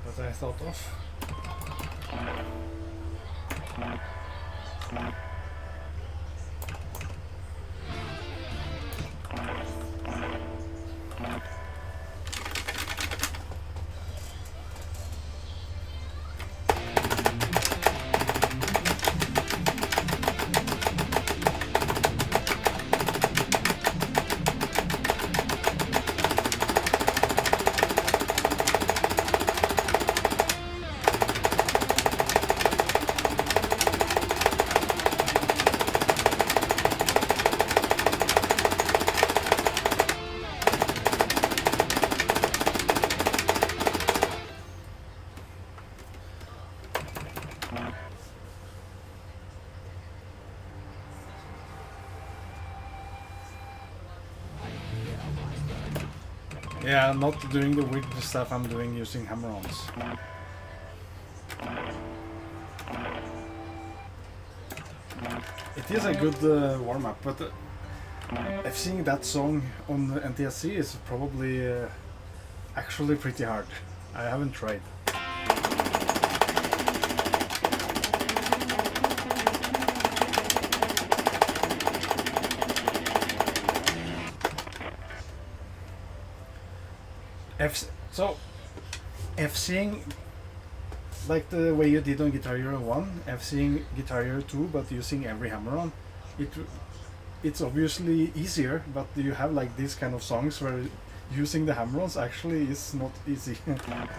S1: that I thought of. Yeah, not doing the weird stuff I'm doing using hammer-ons. It is a good warm-up, but if seeing that song on NTSC is probably actually pretty hard. I haven't tried. F-seeing like the way you did on Guitar Hero 1, F-seeing Guitar Hero 2, but using every hammer-on, it's obviously easier, but you have like these kind of songs where using the hammer-ons actually is not easy,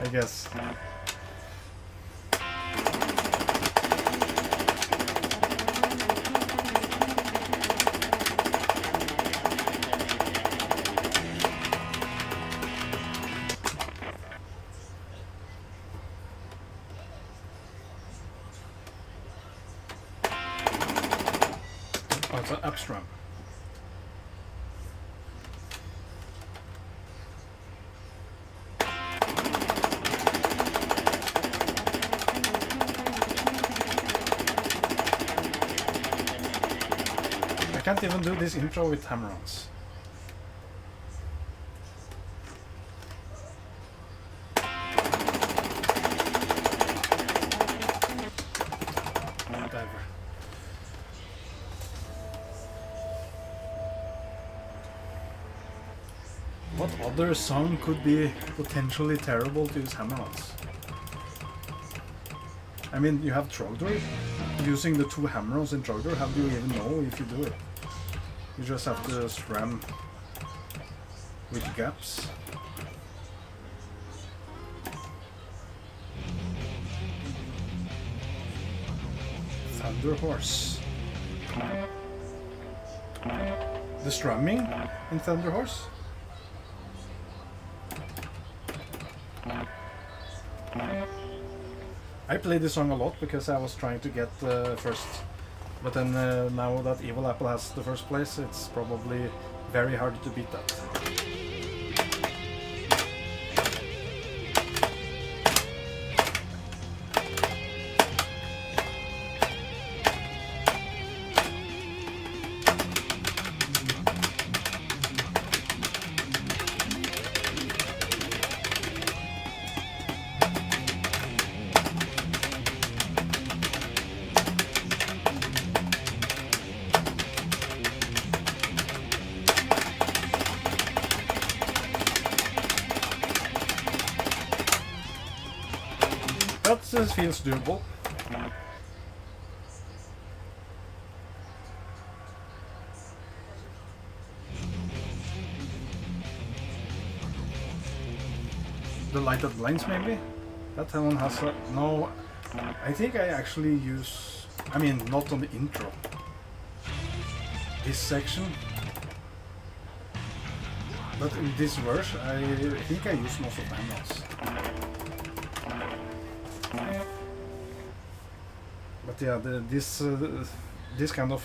S1: I guess. Oh, it's an upstrum. I can't even do this intro with hammer-ons. Whatever. What other song could be potentially terrible to use hammer-ons? I mean, you have Trogdor. Using the 2 hammer-ons in Trogdor, how do you even know if you do it? You just have to strum with gaps. Thunder Horse. The strumming in Thunder Horse? I played this song a lot because I was trying to get first, but then now that Evil Apple has the first place, it's probably very hard to beat that. That feels doable. The Light That Blinds, maybe? That one has a... No, I think I actually use... I mean, not on the intro. This section. But in this verse, I think I use most of the handles. But yeah, this kind of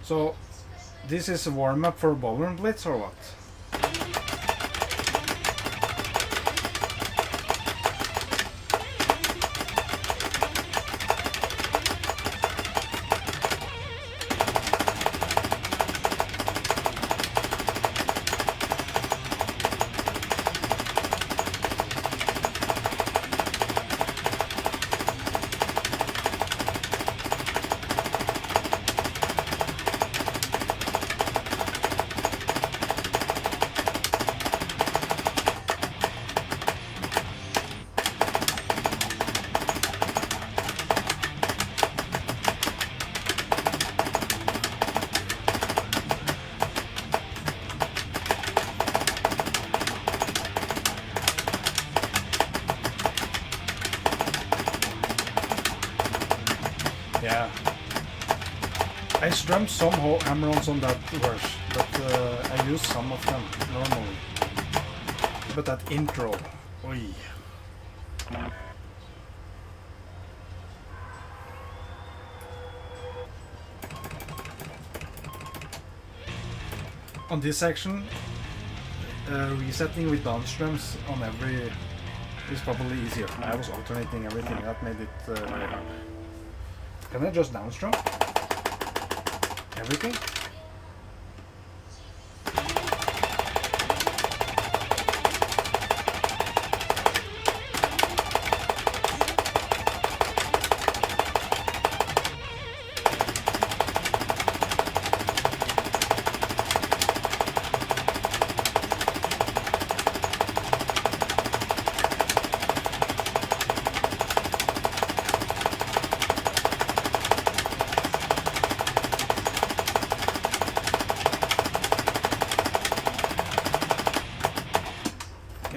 S1: so this is a warm-up for Ballroom Blitz or what? Yeah, I strummed some hammer-ons on that verse, but I use some of them normally. But that intro, oi. On this section, resetting with down strums on every is probably easier. I was alternating everything, that made it very hard. Can I just downstrum everything?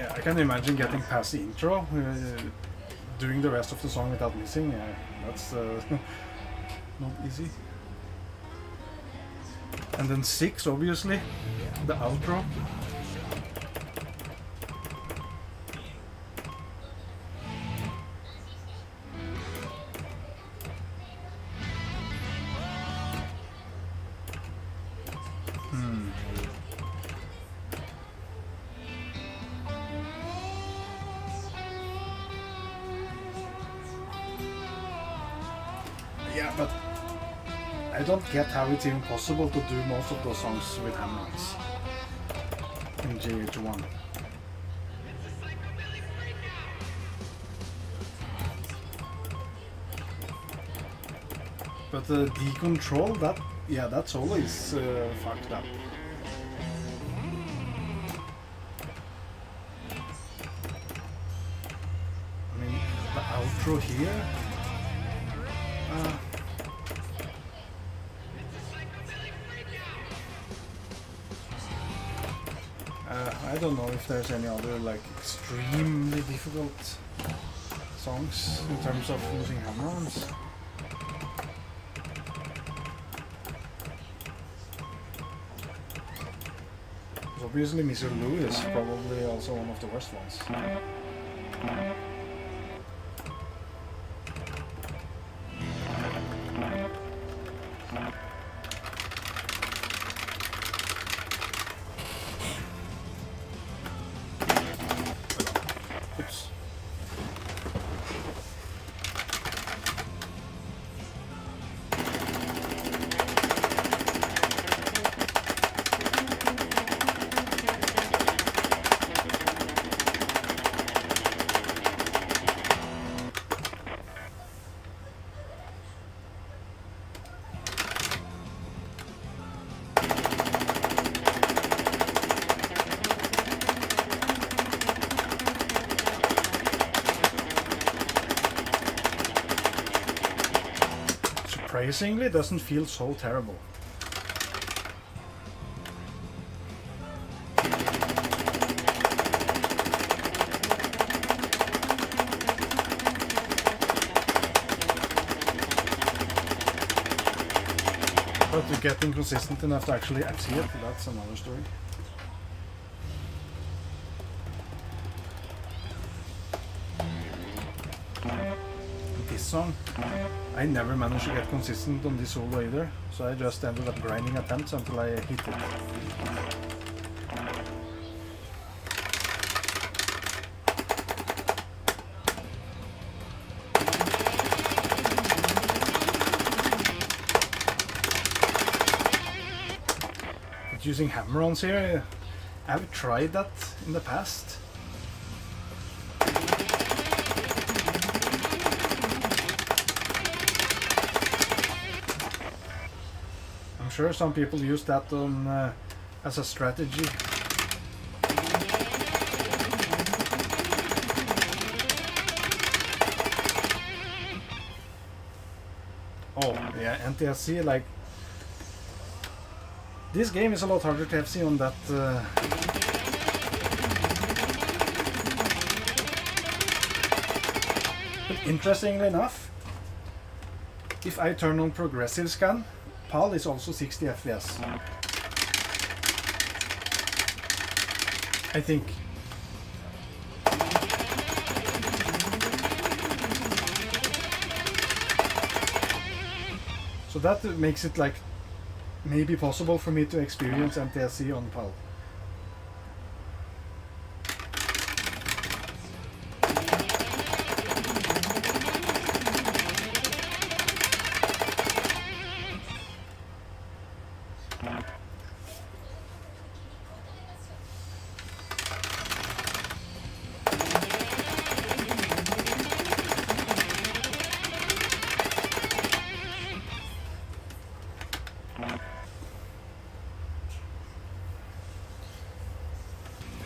S1: I can imagine getting past the intro, doing the rest of the song without missing. That's not easy. And then 6, obviously, the outro. Yeah, but I don't get how it's even possible to do most of those songs with hammer-ons in GH1. But the decontrol, that solo is fucked up. I mean, the outro here. I don't know if there's any other like extremely difficult songs in terms of using hammer-ons. Obviously, Mr. Lou is probably also one of the worst ones. Oops. Surprisingly, doesn't feel so terrible. But to get inconsistent enough to actually see it, that's another story. This song, I never managed to get consistent on this solo either, so I just ended up grinding attempts until I hit it. But using hammer-ons here, I've tried that in the past. I'm sure some people use that on as a strategy. Oh yeah, NTSC, like this game is a lot harder to FC on that. But interestingly enough, if I turn on progressive scan, PAL is also 60 FPS. I think. So that makes it like maybe possible for me to experience NTSC on PAL.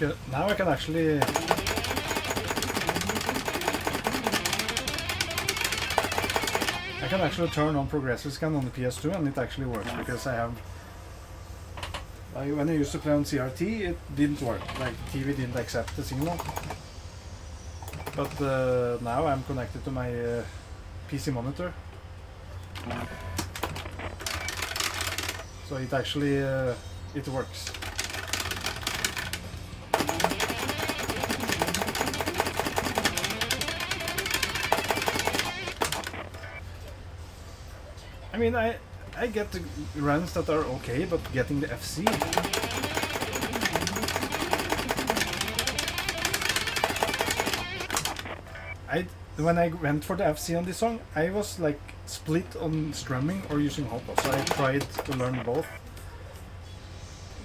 S1: Okay, now I can actually turn on progressive scan on the PS2 and it actually works, because I have when I used to play on CRT it didn't work, like the TV didn't accept the signal, but now I'm connected to my PC monitor, so it actually it works. I mean, I get the runs that are okay, but getting the FC. When I went for the FC on this song, I was like split on strumming or using hopos. I tried to learn both,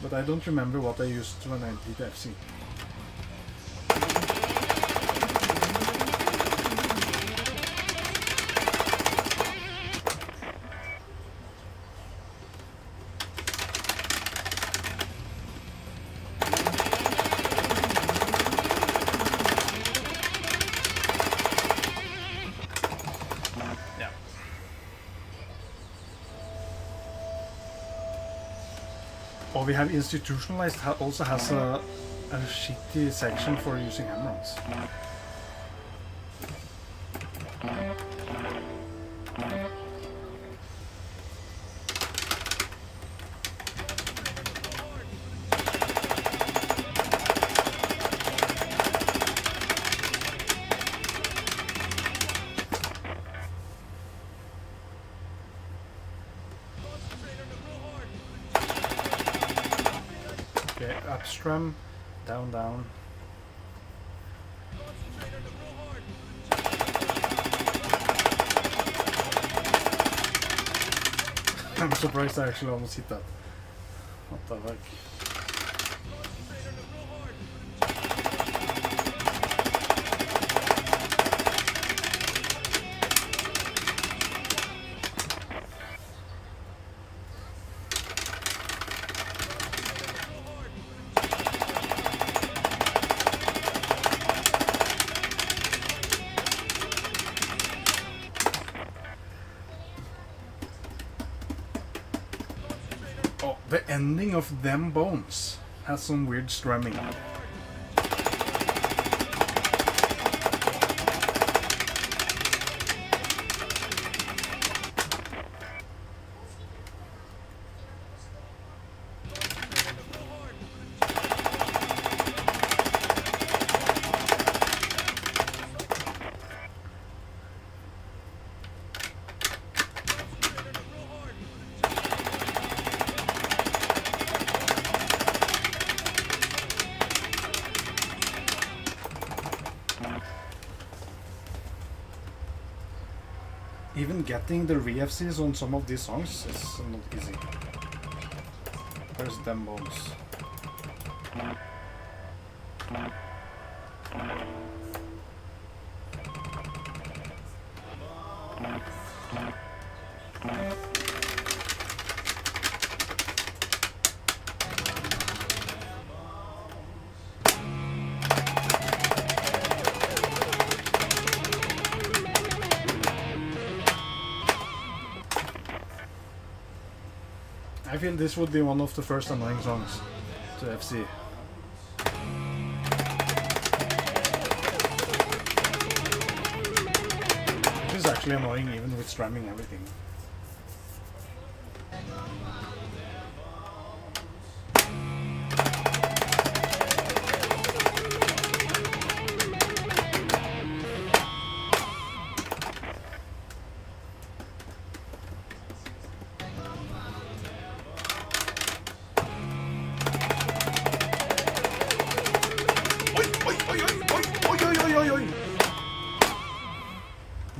S1: but I don't remember what I used when I did FC. Oh, we have institutionalized also has a shitty section for using hammer-ons. Strum, down, down. I'm surprised I actually almost hit that. What the fuck? The ending of Them Bones has some weird strumming. Even getting the re-FCs on some of these songs is not easy. Where's Them Bones? I feel this would be one of the first annoying songs to FC. This is actually annoying even with strumming everything.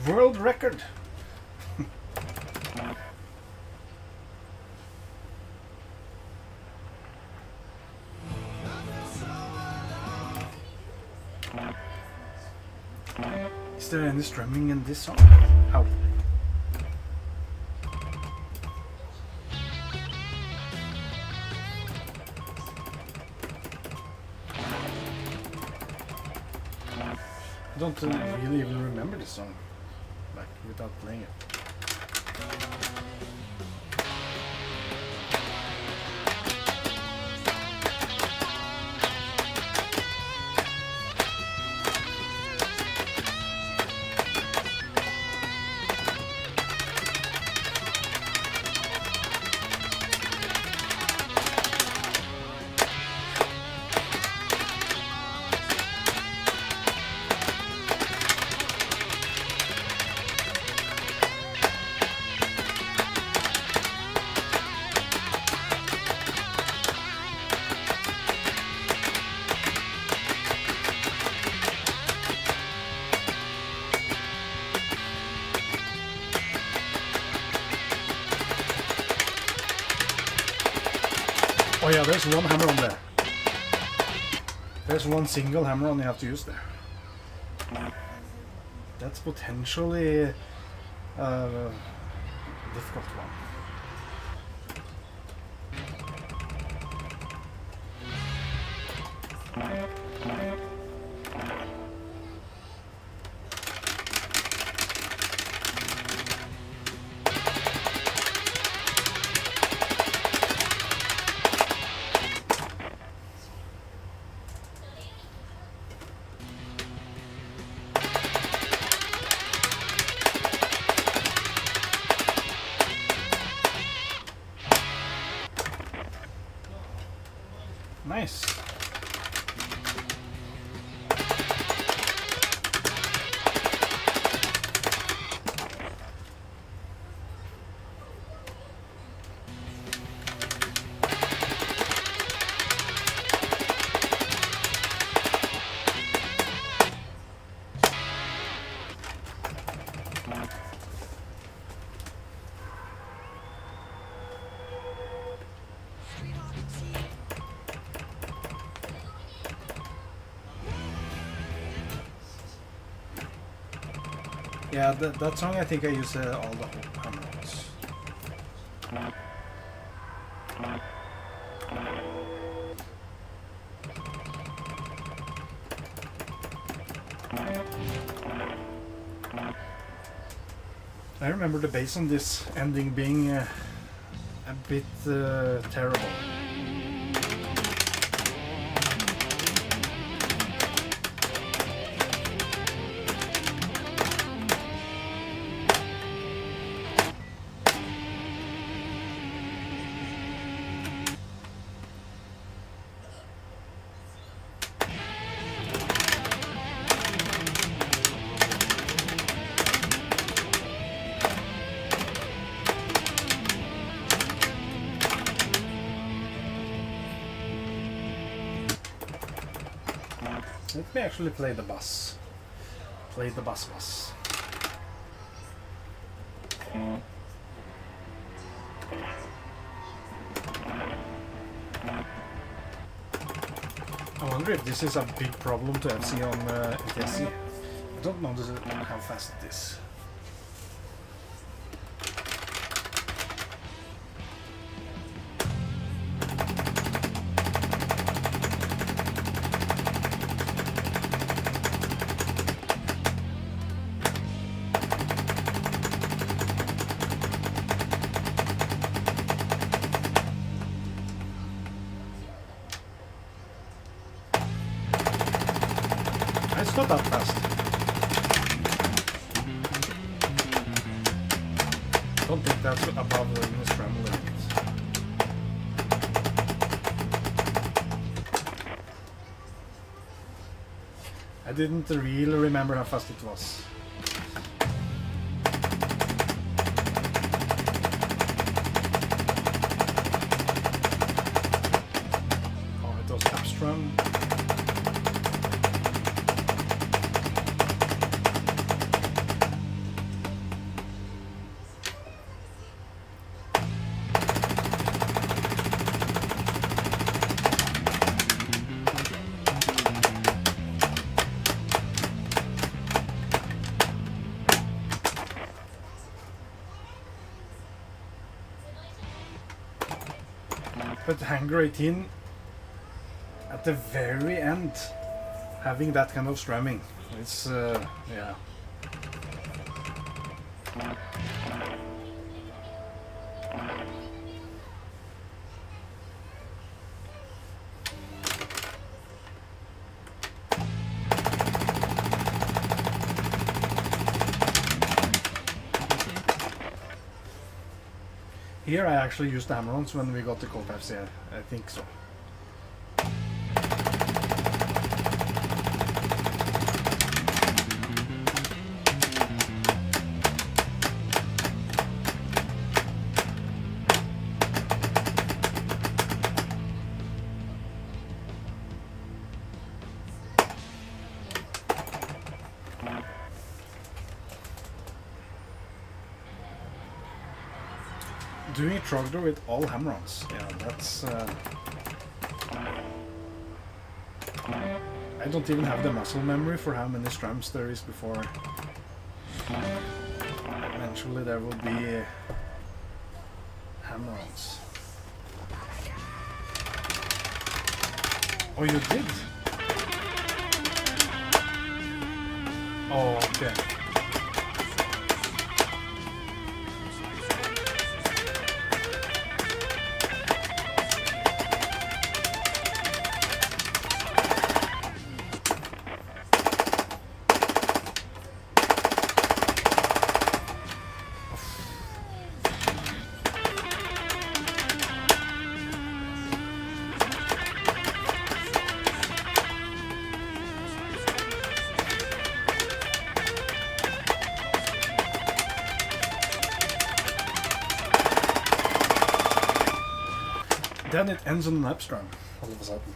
S1: World record. Is there any strumming in this song? Ow. I don't really even remember this song, like, without playing it. Oh yeah, there's one hammer on there. There's one single hammer on you have to use there. That's potentially a difficult one. Nice. Yeah, that song I think I use all the hammer notes. I remember the bass on this ending being a bit terrible. Let me actually play the bass. Play the bass. I wonder if this is a big problem to FC on NTSC. I don't know how fast it is. It's not that fast. Don't think that's above the strum limit. I didn't really remember how fast it was. Oh, it was up strum. But Hangar 18, at the very end, having that kind of strumming, it's, yeah. Here I actually used the hammer-ons when we got the Colt FC, I think so. doing Trogdor with all hammer-ons. Yeah, that's... I don't even have the muscle memory for how many strums there is before. Eventually there will be hammer-ons. Oh, you did? Oh, okay. Then it ends on an up strum, all of a sudden.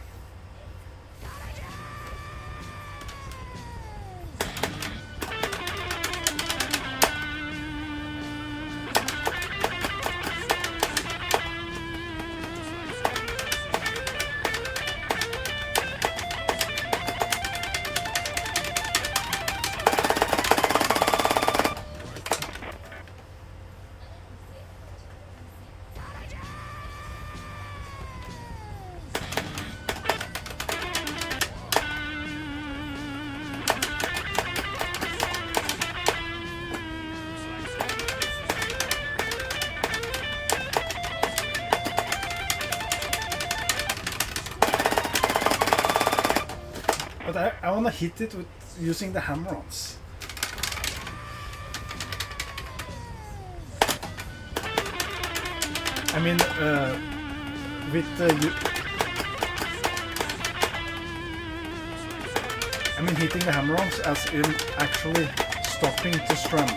S1: But I want to hit it with using the hammer-ons. I mean, with I mean hitting the hammer-ons as in actually stopping to strum.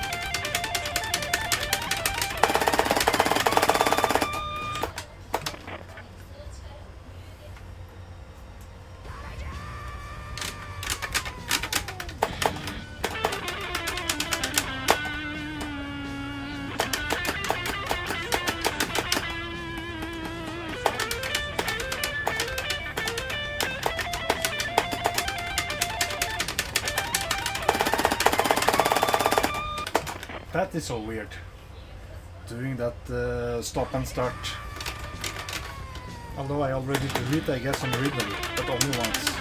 S1: That is so weird, doing that stop and start. Although I already do it, I guess, on rhythm, but only once.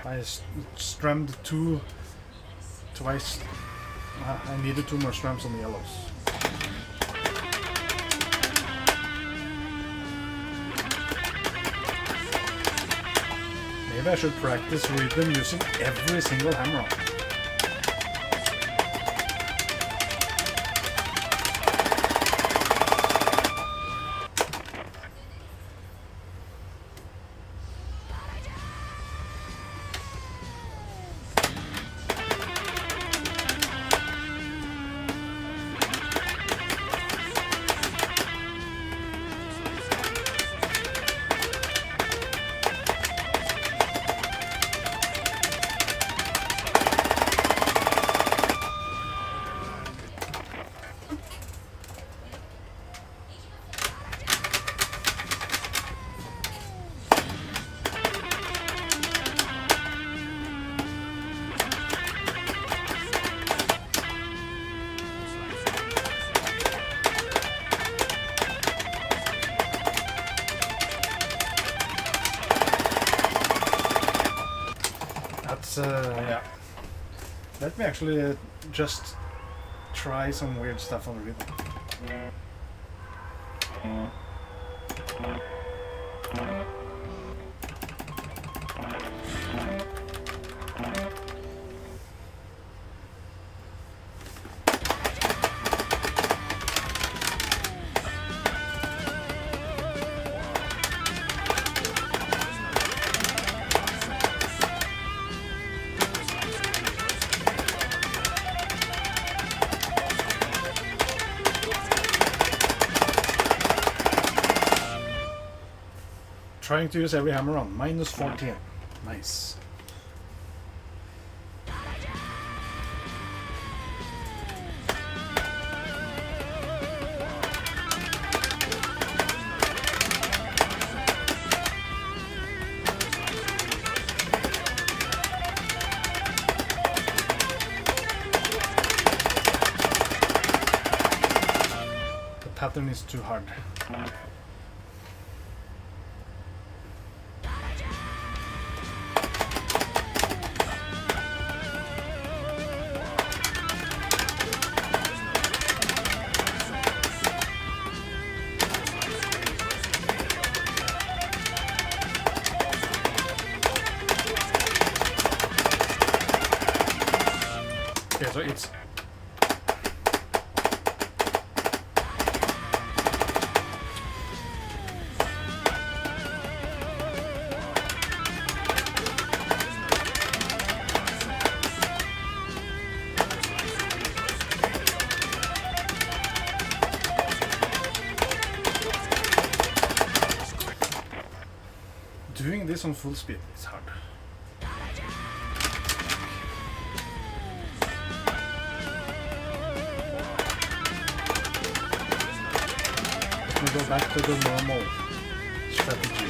S1: I strummed twice. I needed 2 more strums on the yellows. Maybe I should practice rhythm using every single hammer-on. Yeah. Let me actually just try some weird stuff on the rhythm. trying to use every hammer on. Minus 14. Nice. The pattern is too hard. Okay, so it's doing this on full speed is hard. Let me go back to the normal strategy.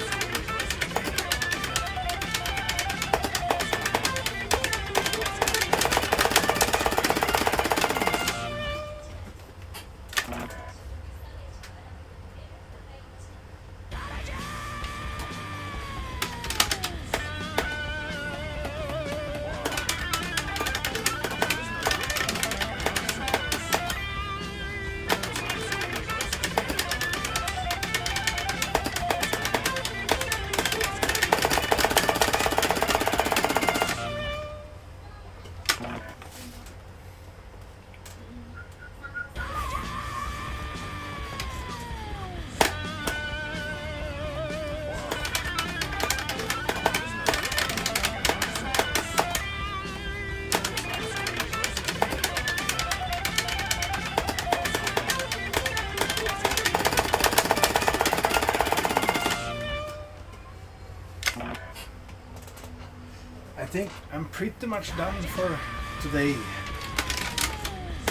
S1: I think I'm pretty much done for today.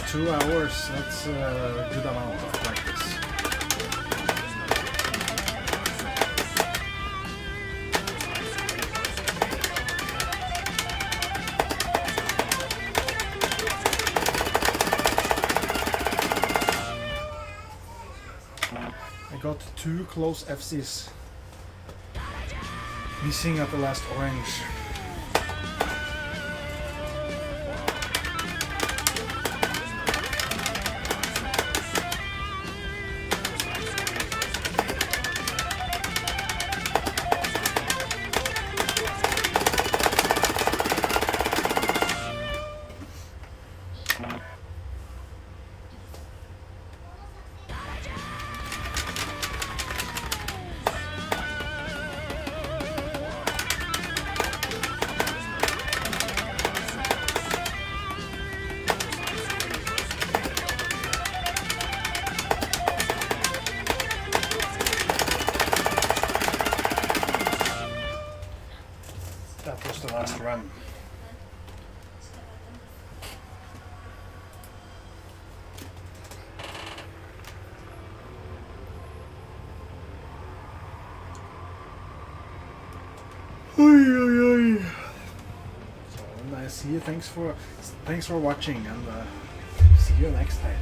S1: 2 hours, that's a good amount of practice. I got 2 close FCs. Missing at the last orange. That was the last run. Oy, oy, oy. So nice. See you. Thanks for watching, and see you next time.